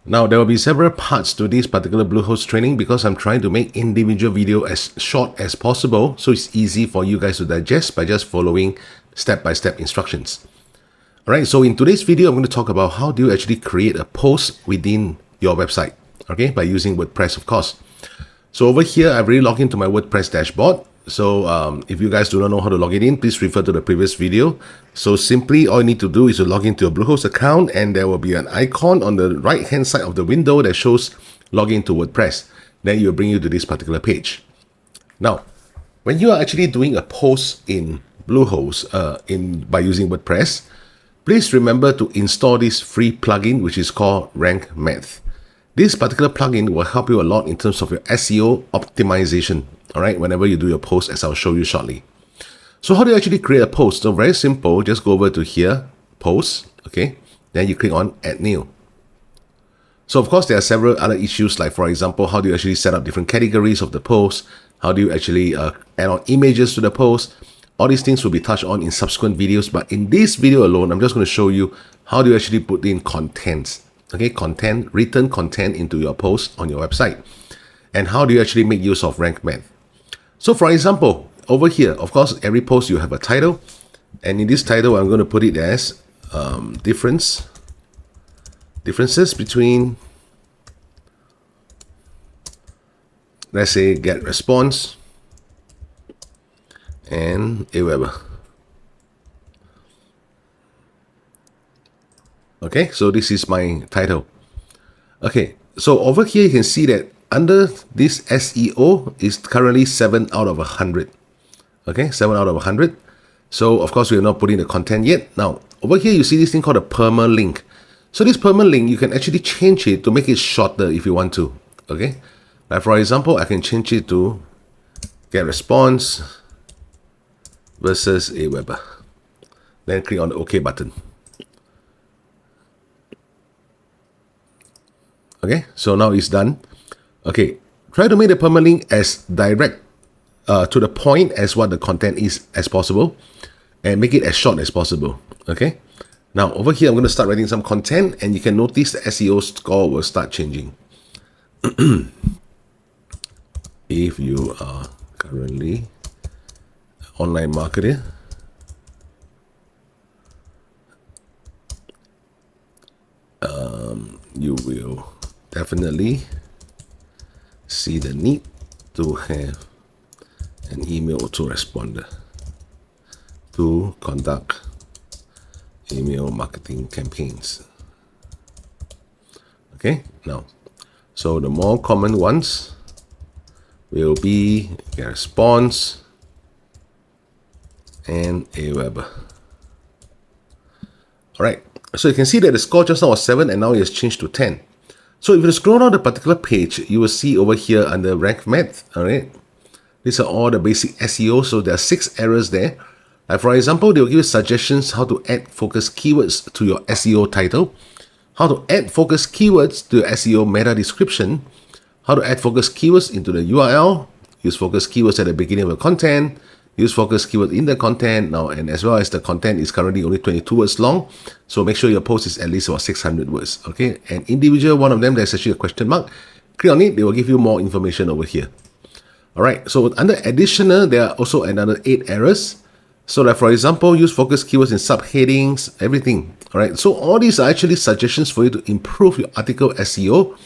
Now, there will be several parts to this particular Bluehost training because I'm trying to make individual video as short as possible so it's easy for you guys to digest by just following step-by-step instructions. All right, so in today's video, I'm going to talk about how do you actually create a post within your website, okay, by using WordPress, of course. So over here, I've already logged into my WordPress dashboard. So if you guys do not know how to log it in, please refer to the previous video. So simply all you need to do is to log into your Bluehost account, and there will be an icon on the right hand side of the window that shows login to WordPress. Then it will bring you to this particular page. Now, when you are actually doing a post in Bluehost by using WordPress, please remember to install this free plugin which is called Rank Math. This particular plugin will help you a lot in terms of your SEO optimization, all right, whenever you do your post, as I'll show you shortly. So how do you actually create a post? So very simple, just go over to here, post, okay, then you click on add new. So of course, there are several other issues, like for example, how do you actually set up different categories of the post? How do you actually add on images to the post? All these things will be touched on in subsequent videos, but in this video alone, I'm just going to show you how do you actually put in contents. Okay, written content into your post on your website. And how do you actually make use of Rank Math? So for example, over here, of course, every post you have a title. And in this title, I'm going to put it as differences between, let's say, Getresponse and AWeber. Okay, so this is my title. Okay, so over here you can see that under this SEO is currently 7 out of 100. Okay, 7 out of 100. So of course we are not putting the content yet. Now over here you see this thing called a permalink. So this permalink, you can actually change it to make it shorter if you want to. Okay, like for example, I can change it to Getresponse versus AWeber. Then click on the OK button. Okay, so now it's done. Okay, try to make the permalink as direct to the point as what the content is as possible, and make it as short as possible. Okay, now over here I'm going to start writing some content, and you can notice the SEO score will start changing. If you are currently an online marketer, you will definitely see the need to have an email autoresponder to conduct email marketing campaigns. Okay, now, so the more common ones will be Getresponse and AWeber. Alright, so you can see that the score just now was 7 and now it has changed to 10. So if you scroll down the particular page, you will see over here under Rank Math, alright, these are all the basic SEO, so there are 6 errors there. Like for example, they will give you suggestions how to add focus keywords to your SEO title, how to add focus keywords to your SEO meta description, how to add focus keywords into the URL, use focus keywords at the beginning of the content, use focus keyword in the content now, and as well as the content is currently only 22 words long, so make sure your post is at least about 600 words. Okay, and individual one of them, there's actually a question mark. Click on it, they will give you more information over here. Alright, so under additional, there are also another 8 errors. So like for example, use focus keywords in subheadings, everything. Alright, so all these are actually suggestions for you to improve your article SEO.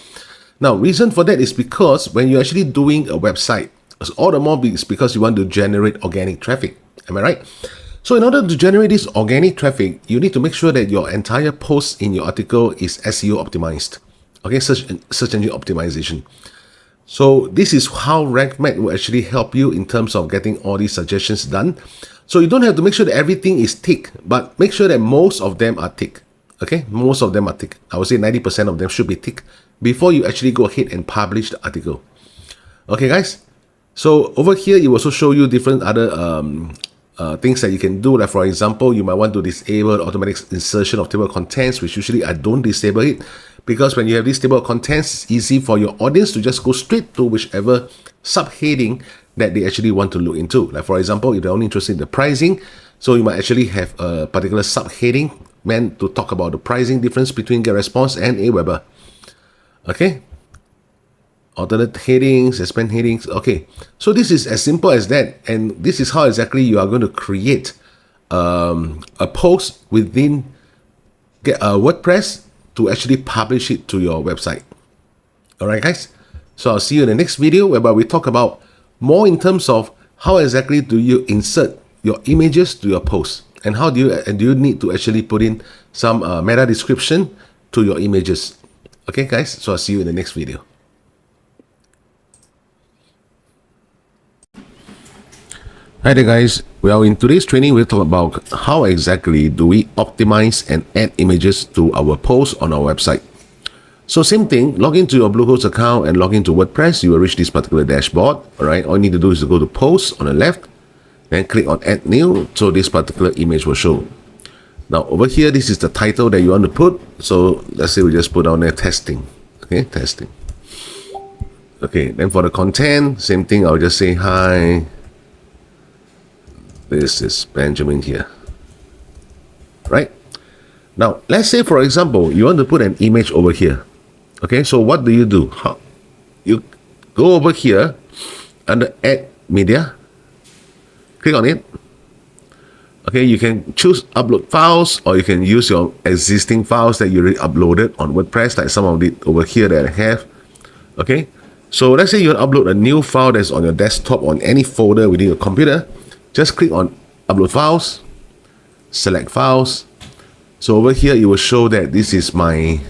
Now, reason for that is because when you're actually doing a website, all the more is because you want to generate organic traffic. Am I right? So in order to generate this organic traffic, you need to make sure that your entire post in your article is SEO optimized. Okay, search engine optimization. So this is how Rank Math will actually help you in terms of getting all these suggestions done. So you don't have to make sure that everything is tick, but make sure that most of them are tick. Okay, most of them are tick. I would say 90% of them should be tick before you actually go ahead and publish the article. Okay, guys. So over here, it will also show you different other things that you can do. Like for example, you might want to disable automatic insertion of table contents, which usually I don't disable it, because when you have this table of contents, it's easy for your audience to just go straight to whichever subheading that they actually want to look into. Like for example, if they're only interested in the pricing, so you might actually have a particular subheading meant to talk about the pricing difference between Getresponse and AWeber. Okay, alternate headings, expand headings. Okay, so this is as simple as that, and this is how exactly you are going to create a post within WordPress to actually publish it to your website. Alright guys, so I'll see you in the next video whereby we talk about more in terms of how exactly do you insert your images to your post, and how do you need to actually put in some meta description to your images. Okay guys, so I'll see you in the next video. Hi there guys, well in today's training we'll talk about how exactly do we optimize and add images to our posts on our website. So same thing, log into your Bluehost account and log into WordPress, you will reach this particular dashboard. Alright, all you need to do is to go to post on the left, then click on add new, so this particular image will show. Now over here, this is the title that you want to put, so let's say we just put down there testing. Okay, testing. Okay, then for the content, same thing, I'll just say hi. This is Benjamin here. Right? Now, let's say, for example, you want to put an image over here. Okay, so what do? You go over here under Add Media. Click on it. Okay, you can choose Upload Files, or you can use your existing files that you already uploaded on WordPress, like some of it over here that I have. Okay, so let's say you want to upload a new file that's on your desktop on any folder within your computer. Just click on Upload Files, select Files. So over here, it will show that this is my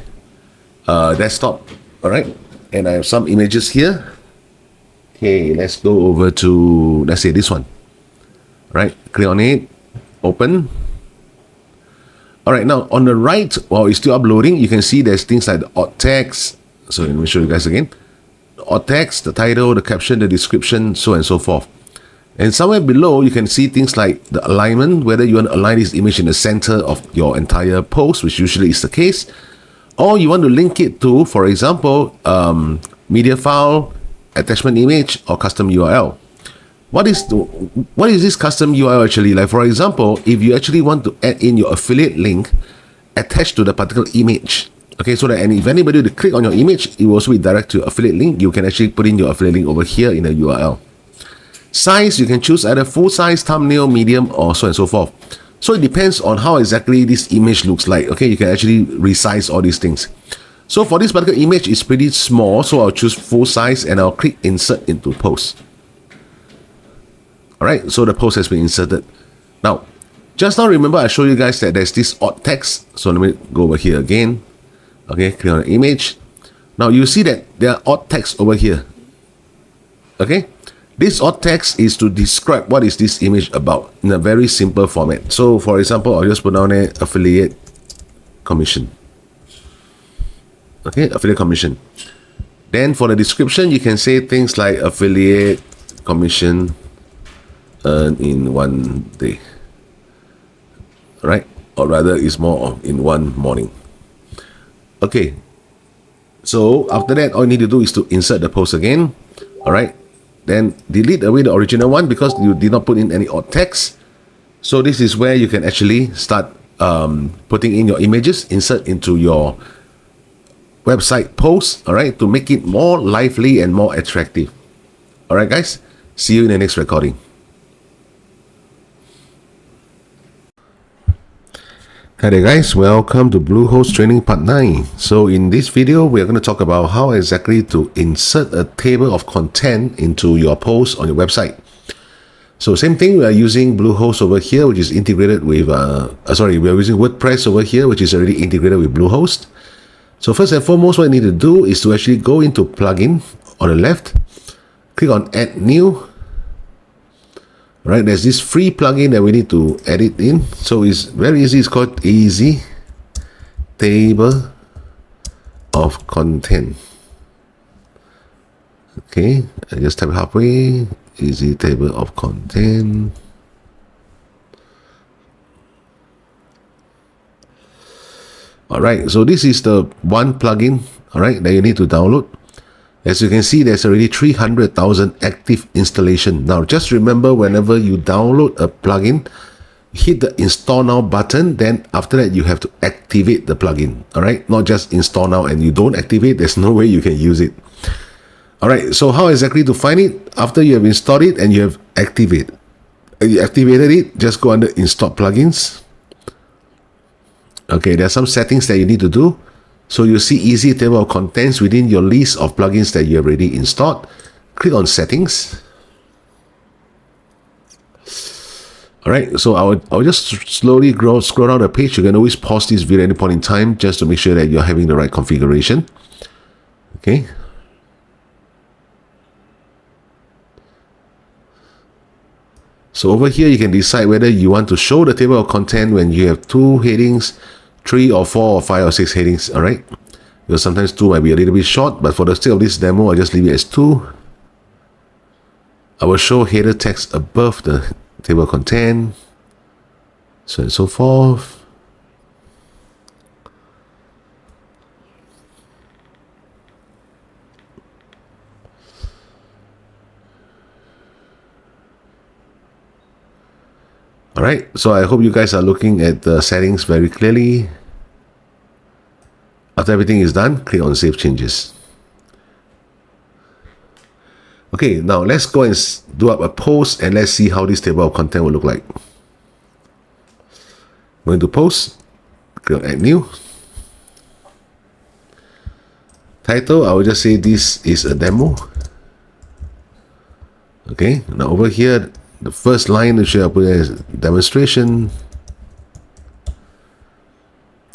desktop, all right? And I have some images here. Okay, let's go over to, let's say this one. All right, click on it, open. All right, now on the right, while it's still uploading, you can see there's things like the alt text. So let me show you guys again. The alt text, the title, the caption, the description, so on and so forth. And somewhere below, you can see things like the alignment, whether you want to align this image in the center of your entire post, which usually is the case, or you want to link it to, for example, media file, attachment image, or custom URL. What is this custom URL actually? Like for example, if you actually want to add in your affiliate link attached to the particular image, okay, so that if anybody to click on your image, it will also be direct to your affiliate link. You can actually put in your affiliate link over here in the URL. Size, you can choose either full size, thumbnail, medium, or so and so forth. So it depends on how exactly this image looks like. Okay, you can actually resize all these things. So for this particular image, it's pretty small, so I'll choose full size and I'll click insert into post. All right, so the post has been inserted. Now, just now remember I showed you guys that there's this alt text. So let me go over here again. Okay, click on the image. Now you see that there are alt text over here. Okay, this alt text is to describe what is this image about in a very simple format. So for example, I'll just put down an affiliate commission. Okay, affiliate commission. Then for the description, you can say things like affiliate commission earned in one day. Right? Or rather, it's more of in one morning. Okay. So after that, all you need to do is to insert the post again. All right. Then delete away the original one because you did not put in any alt text. So this is where you can actually start putting in your images, insert into your website posts, all right, to make it more lively and more attractive. All right, guys. See you in the next recording. Hi there guys, welcome to Bluehost Training Part 9. So in this video, we're going to talk about how exactly to insert a table of content into your post on your website. So same thing, we are using Bluehost over here, which is integrated with, we are using WordPress over here, which is already integrated with Bluehost. So first and foremost, what you need to do is to actually go into plugin on the left, click on add new. Right, there's this free plugin that we need to edit in. So it's very easy. It's called Easy Table of Content. Okay, I just type halfway. Easy Table of Content. All right, so this is the one plugin, all right, that you need to download. As you can see, there's already 300,000 active installation. Now, just remember, whenever you download a plugin, hit the install now button. Then after that, you have to activate the plugin. All right, not just install now and you don't activate. There's no way you can use it. All right, so how exactly to find it? After you have installed it and you have activated it, just go under install plugins. Okay, there are some settings that you need to do. So you see Easy Table of Contents within your list of plugins that you have already installed. Click on Settings. All right, so I'll just slowly scroll down the page. You can always pause this video at any point in time just to make sure that you're having the right configuration. Okay. So over here, you can decide whether you want to show the table of content when you have 2 headings, 3 or 4 or 5 or 6 headings, all right? Because sometimes 2 might be a little bit short, but for the sake of this demo, I'll just leave it as 2. I will show header text above the table of content, so and so forth. All right, so I hope you guys are looking at the settings very clearly. After everything is done, click on Save Changes. Okay, now let's go and do up a post and let's see how this table of content will look like. Going to Post, click on Add New. Title, I will just say this is a demo. Okay, now over here, the first line which I put as demonstration.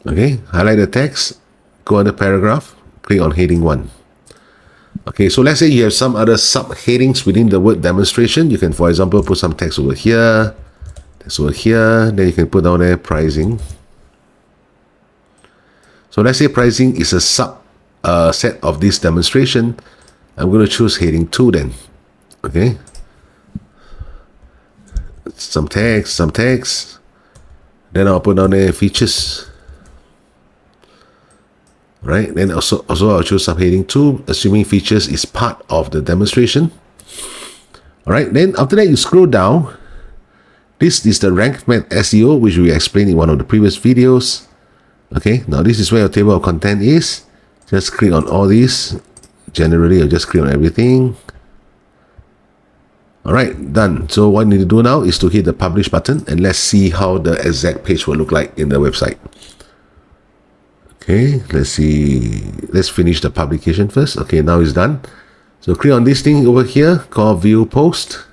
Okay, highlight the text, go under paragraph, click on heading 1. Okay, so let's say you have some other subheadings within the word demonstration. You can, for example, put some text over here, text over here, then you can put down there pricing. So let's say pricing is a set of this demonstration. I'm going to choose heading 2 then. Okay. Some text, then I'll put down the features, right? Then also I'll choose subheading 2, assuming features is part of the demonstration. All right, then after that you scroll down. This is the rank map SEO, which we explained in one of the previous videos. Okay, now this is where your table of content is. Just click on all these. Generally, I'll just click on everything. All right, done. So what you need to do now is to hit the publish button and let's see how the exact page will look like in the website. Okay, let's see. Let's finish the publication first. Okay, now it's done. So click on this thing over here called View Post.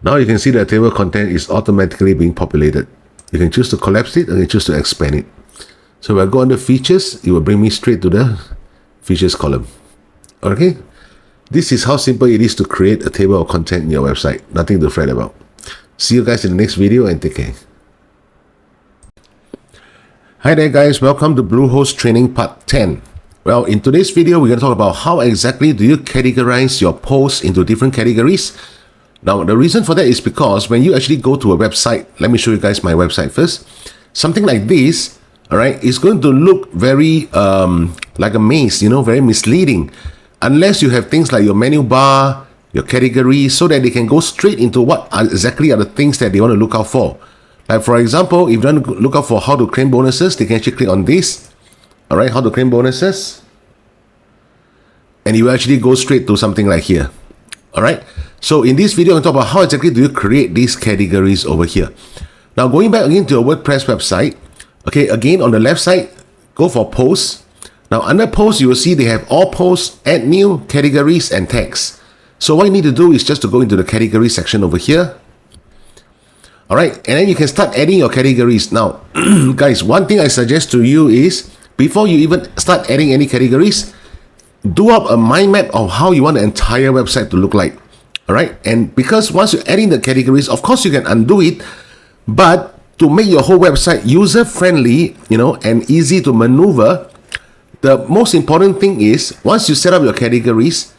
Now you can see the table content is automatically being populated. You can choose to collapse it, or you can choose to expand it. So when I go under Features, it will bring me straight to the Features column. Okay, this is how simple it is to create a table of content in your website. Nothing to fret about. See you guys in the next video, and take care. Hi there guys, welcome to Bluehost Training Part 10. Well, in today's video, we're going to talk about how exactly do you categorize your posts into different categories. Now, the reason for that is because when you actually go to a website, let me show you guys my website first. Something like this, all right, is going to look very like a maze, very misleading. Unless you have things like your menu bar, your categories, so that they can go straight into what exactly are the things that they want to look out for. Like for example, if you want to look out for how to claim bonuses, they can actually click on this. All right, how to claim bonuses. And you will actually go straight to something like here. All right. So in this video, I'm going to talk about how exactly do you create these categories over here. Now going back again to your WordPress website. Okay, again on the left side, go for posts. Now under posts, you will see they have all posts, add new, categories, and tags. So what you need to do is just to go into the category section over here. All right, and then you can start adding your categories. Now, guys, one thing I suggest to you is before you even start adding any categories, do up a mind map of how you want the entire website to look like. All right, and because once you're adding the categories, of course you can undo it, but to make your whole website user-friendly, and easy to maneuver, the most important thing is once you set up your categories,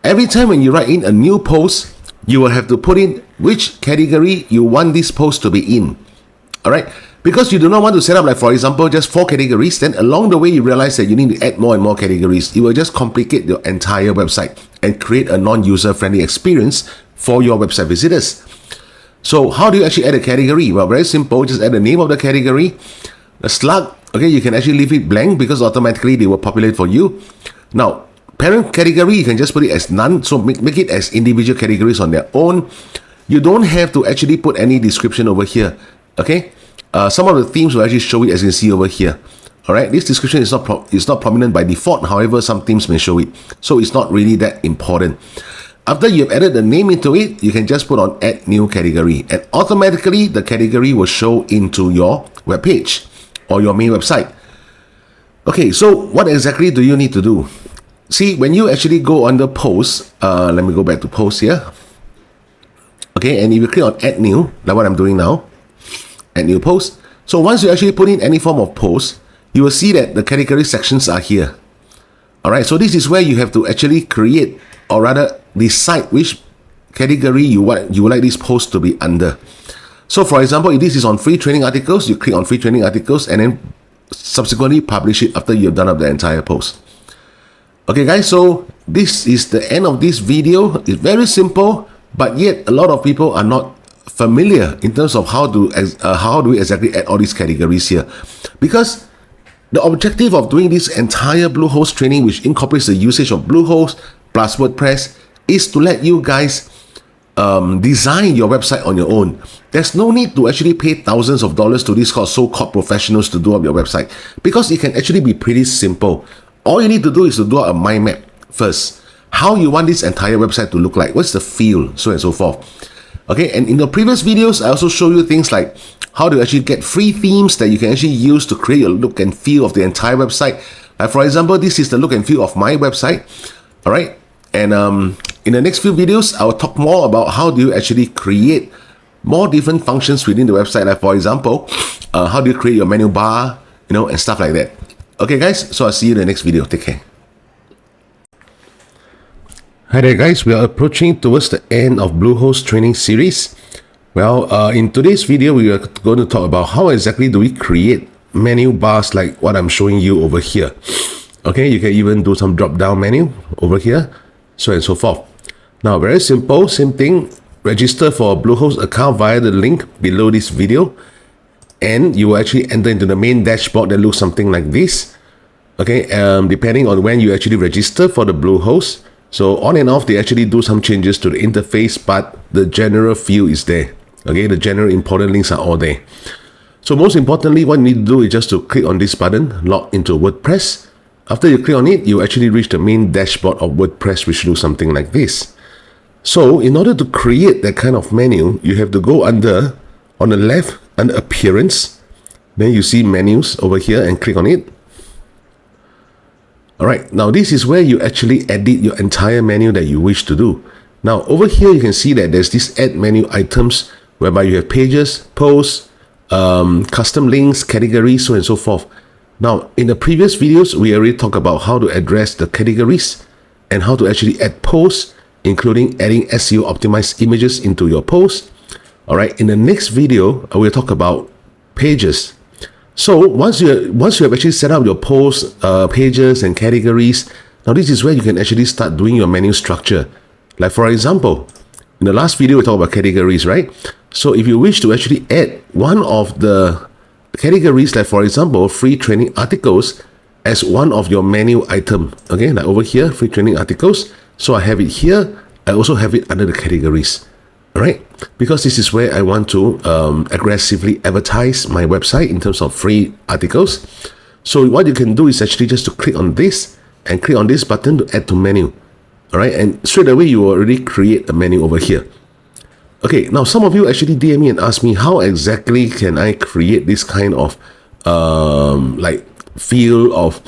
every time when you write in a new post, you will have to put in which category you want this post to be in. All right, because you do not want to set up, like for example, just 4 categories, then along the way you realize that you need to add more and more categories. It will just complicate your entire website and create a non-user friendly experience for your website visitors. So how do you actually add a category? Well, very simple. Just add the name of the category, the slug. Okay, you can actually leave it blank because automatically they will populate for you. Now, parent category, you can just put it as none. So make it as individual categories on their own. You don't have to actually put any description over here. Okay, some of the themes will actually show it, as you can see over here. All right, this description is not prominent by default. However, some themes may show it, so it's not really that important. After you've added the name into it, you can just put on add new category, and automatically the category will show into your web page or your main website. Okay, so what exactly do you need to do? See, when you actually go under posts, let me go back to posts here. Okay, and if you click on add new, like what I'm doing now, add new post. So once you actually put in any form of post, you will see that the category sections are here. All right, so this is where you have to actually create, or rather decide which category you would like this post to be under. So for example, if this is on free training articles, you click on free training articles and then subsequently publish it after you've done up the entire post. Okay guys, so this is the end of this video. It's very simple, but yet a lot of people are not familiar in terms of how do we exactly add all these categories here. Because the objective of doing this entire Bluehost training, which incorporates the usage of Bluehost plus WordPress, is to let you guys design your website on your own. There's no need to actually pay thousands of dollars to these so-called professionals to do up your website, because it can actually be pretty simple. All you need to do is to do a mind map first. How you want this entire website to look like, what's the feel, so and so forth. Okay, and in the previous videos, I also show you things like how to actually get free themes that you can actually use to create a look and feel of the entire website. Like for example, this is the look and feel of my website. All right, and in the next few videos, I'll talk more about how do you actually create more different functions within the website. Like for example, how do you create your menu bar, and stuff like that. Okay guys, so I'll see you in the next video. Take care. Hi there guys, we are approaching towards the end of Bluehost training series. Well, in today's video, we are going to talk about how exactly do we create menu bars like what I'm showing you over here. Okay, you can even do some drop down menu over here, so and so forth. Now, very simple, same thing. Register for a Bluehost account via the link below this video, and you will actually enter into the main dashboard that looks something like this. Okay, depending on when you actually register for the Bluehost. So on and off, they actually do some changes to the interface, but the general feel is there. Okay, the general important links are all there. So most importantly, what you need to do is just to click on this button, log into WordPress. After you click on it, you actually reach the main dashboard of WordPress, which looks something like this. So in order to create that kind of menu, you have to go on the left, under Appearance. Then you see Menus over here and click on it. Alright, now this is where you actually edit your entire menu that you wish to do. Now over here you can see that there's this Add Menu Items, whereby you have pages, posts, custom links, categories, so on and so forth. Now in the previous videos, we already talked about how to address the categories and how to actually add posts, including adding SEO optimized images into your post. Alright, in the next video, we'll talk about pages. So once you have actually set up your posts, pages and categories, now this is where you can actually start doing your menu structure. Like for example, in the last video we talked about categories, right? So if you wish to actually add one of the categories, like for example, free training articles, as one of your menu item, okay, like over here, free training articles. So I have it here. I also have it under the categories. Alright, because this is where I want to aggressively advertise my website in terms of free articles. So what you can do is actually just to click on this and click on this button to add to menu. Alright, and straight away you will already create a menu over here. Okay, now some of you actually DM me and ask me how exactly can I create this kind of like feel of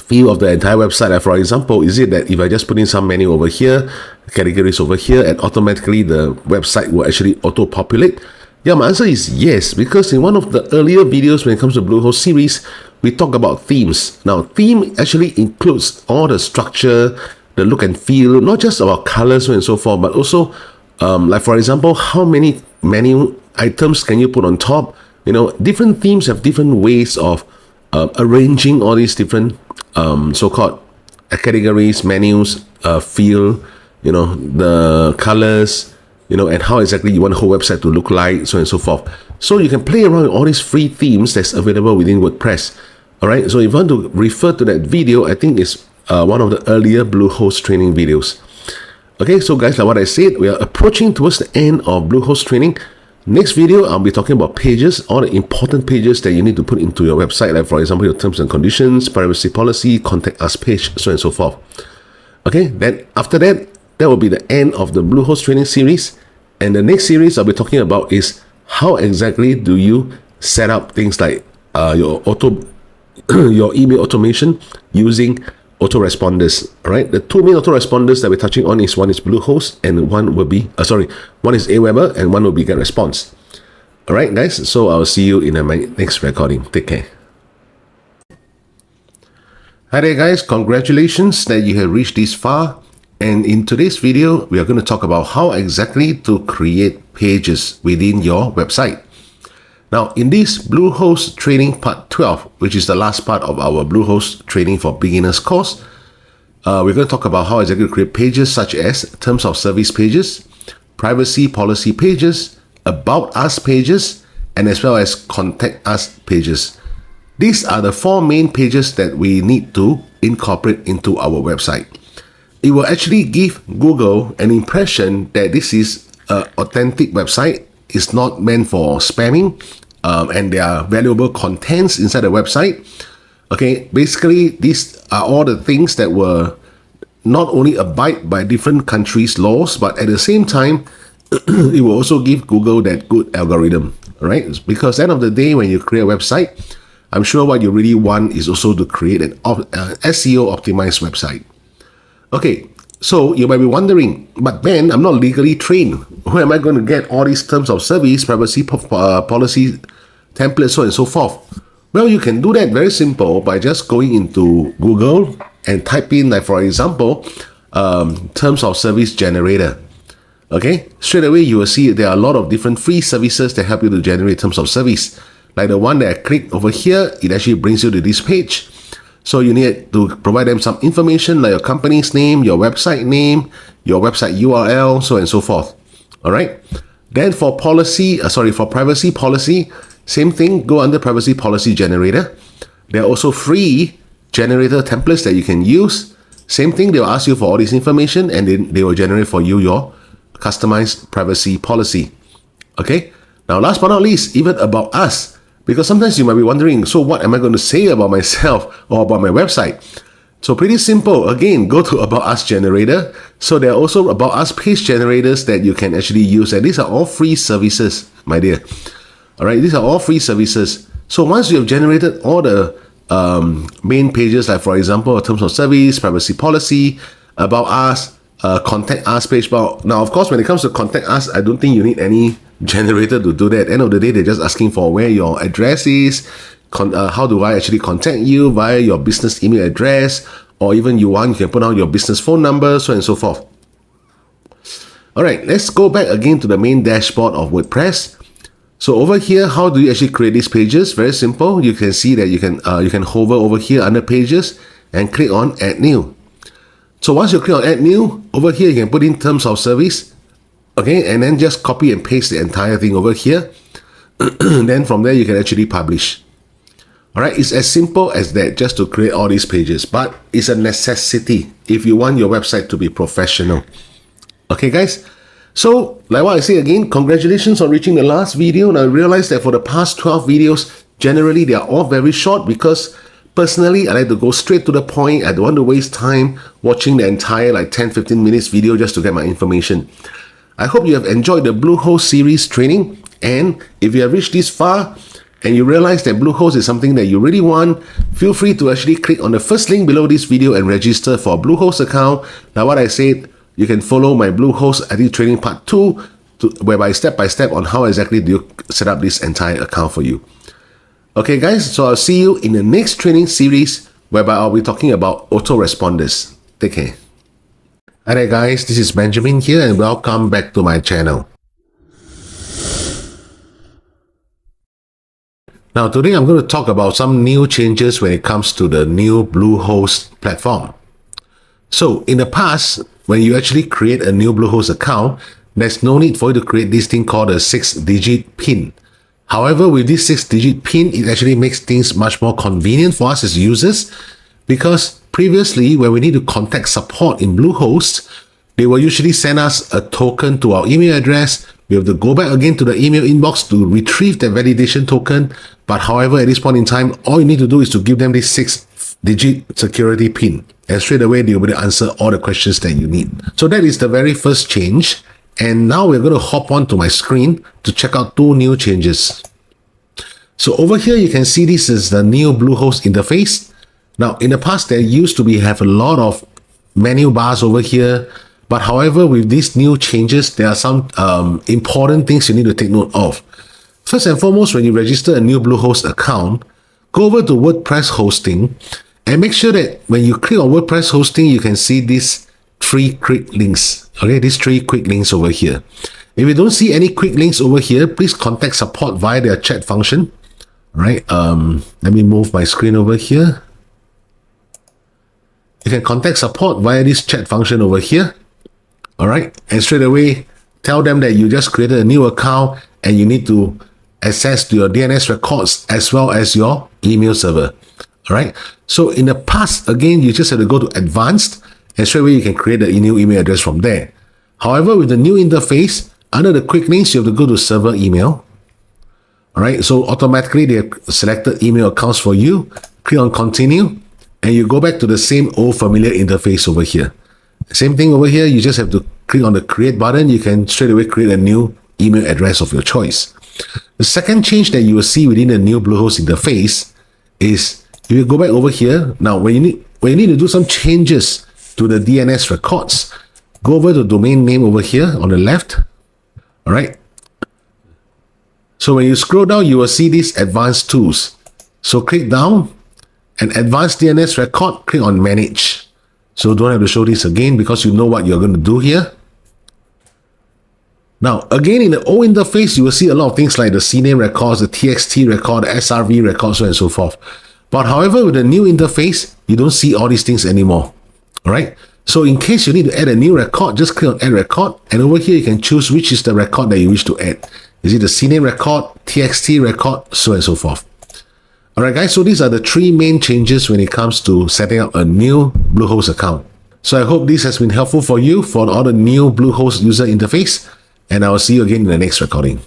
feel of the entire website. Like for example, is it that if I just put in some menu over here, categories over here, and automatically the website will actually auto-populate? Yeah, my answer is yes, because in one of the earlier videos when it comes to Bluehost series, we talk about themes. Now, theme actually includes all the structure, the look and feel, not just about colors and so forth, but also like for example, how many menu items can you put on top? You know, different themes have different ways of arranging all these different so-called categories, menus, feel, you know, the colors, you know, and how exactly you want the whole website to look like, so on and so forth. So you can play around with all these free themes that's available within WordPress. Alright, so if you want to refer to that video, I think it's one of the earlier Bluehost training videos. Okay, so guys, like what I said, we are approaching towards the end of Bluehost training. Next video, I'll be talking about pages, all the important pages that you need to put into your website, like for example, your terms and conditions, privacy policy, contact us page, so on and so forth. Okay, then after that, that will be the end of the Bluehost training series. And the next series I'll be talking about is how exactly do you set up things like your email automation using autoresponders. All right, the two main autoresponders that we're touching on is one is Bluehost and one will be one is AWeber and one will be Getresponse. All right, guys. So I'll see you in my next recording. Take care. Hi there, guys. Congratulations that you have reached this far. And in today's video, we are going to talk about how exactly to create pages within your website. Now, in this Bluehost training part 12, which is the last part of our Bluehost training for beginners course, we're going to talk about how exactly to create pages such as terms of service pages, privacy policy pages, about us pages, and as well as contact us pages. These are the four main pages that we need to incorporate into our website. It will actually give Google an impression that this is an authentic website. It's not meant for spamming, and there are valuable contents inside the website. Okay, basically these are all the things that were not only abide by different countries' laws, but at the same time, it will also give Google that good algorithm, right? Because at the end of the day, when you create a website, I'm sure what you really want is also to create an SEO optimized website. Okay, so you might be wondering, but Ben, I'm not legally trained. Where am I going to get all these terms of service, privacy policy, templates, so on and so forth? Well, you can do that very simple by just going into Google and type in, like for example, terms of service generator. Okay, straight away you will see there are a lot of different free services that help you to generate terms of service. Like the one that I clicked over here, it actually brings you to this page. So you need to provide them some information like your company's name, your website name, your website URL, so on and so forth. All right. Then for for privacy policy, same thing. Go under privacy policy generator. There are also free generator templates that you can use. Same thing. They'll ask you for all this information, and then they will generate for you your customized privacy policy. Okay. Now, last but not least, even about us, because sometimes you might be wondering, so what am I going to say about myself or about my website? So pretty simple. Again, go to About Us generator. So there are also About Us page generators that you can actually use, and these are all free services, my dear. All right, these are all free services. So once you have generated all the main pages, like for example, terms of service, privacy policy, About Us, contact us page. Now, of course, when it comes to contact us, I don't think you need any generator to do that. At the end of the day, they're just asking for where your address is, how do I actually contact you via your business email address, or even you can put on your business phone number, so on and so forth. All right, let's go back again to the main dashboard of WordPress. So over here, how do you actually create these pages? Very simple. You can see that you can hover over here under pages and click on Add New. So once you click on Add New, over here you can put in terms of service, okay, and then just copy and paste the entire thing over here. Then from there you can actually publish. All right, it's as simple as that, just to create all these pages, but it's a necessity if you want your website to be professional. Okay, guys? So, like what I say again, congratulations on reaching the last video. And I realized that for the past 12 videos, generally they are all very short because personally, I like to go straight to the point. I don't want to waste time watching the entire 10-15 minutes video just to get my information. I hope you have enjoyed the Bluehost series training. And if you have reached this far, and you realize that Bluehost is something that you really want, feel free to actually click on the first link below this video and register for a Bluehost account. Now, what I said, you can follow my Bluehost IT training part 2, whereby step by step on how exactly do you set up this entire account for you. Okay, guys, so I'll see you in the next training series, whereby I'll be talking about autoresponders. Take care. Hi there, guys, this is Benjamin here, and welcome back to my channel. Now today I'm going to talk about some new changes when it comes to the new Bluehost platform. So in the past, when you actually create a new Bluehost account, there's no need for you to create this thing called a 6-digit PIN. However, with this 6-digit PIN, it actually makes things much more convenient for us as users, because previously when we need to contact support in Bluehost, they will usually send us a token to our email address. We have to go back again to the email inbox to retrieve the validation token. But however, at this point in time, all you need to do is to give them this 6-digit security PIN. And straight away, they'll be able to answer all the questions that you need. So that is the very first change. And now we're going to hop onto my screen to check out 2 new changes. So over here, you can see this is the new Bluehost interface. Now, in the past, there used to have a lot of menu bars over here. But however, with these new changes, there are some important things you need to take note of. First and foremost, when you register a new Bluehost account, go over to WordPress hosting and make sure that when you click on WordPress hosting, you can see these 3 quick links. Okay, these 3 quick links over here. If you don't see any quick links over here, please contact support via their chat function. All right, let me move my screen over here. You can contact support via this chat function over here. All right, and straight away tell them that you just created a new account and you need to access to your DNS records as well as your email server. All right, so in the past, again, you just have to go to advanced and straight away you can create a new email address from there. However, with the new interface, under the quick links, you have to go to server email. All right, so automatically they have selected email accounts for you. Click on continue and you go back to the same old familiar interface over here. Same thing over here, you just have to click on the create button. You can straight away create a new email address of your choice. The second change that you will see within the new Bluehost interface is if you go back over here, now when you need to do some changes to the DNS records, go over to domain name over here on the left. All right. So when you scroll down, you will see these advanced tools. So click down and advanced DNS record, click on manage. So don't have to show this again because you know what you're going to do here. Now, again, in the old interface, you will see a lot of things like the CNAME records, the TXT record, the SRV records, so on and so forth. But however, with the new interface, you don't see all these things anymore. All right. So in case you need to add a new record, just click on add record. And over here, you can choose which is the record that you wish to add. Is it the CNAME record, TXT record, so on and so forth. All right, guys. So these are the 3 main changes when it comes to setting up a new Bluehost account. So I hope this has been helpful for you for all the new Bluehost user interface. And I will see you again in the next recording.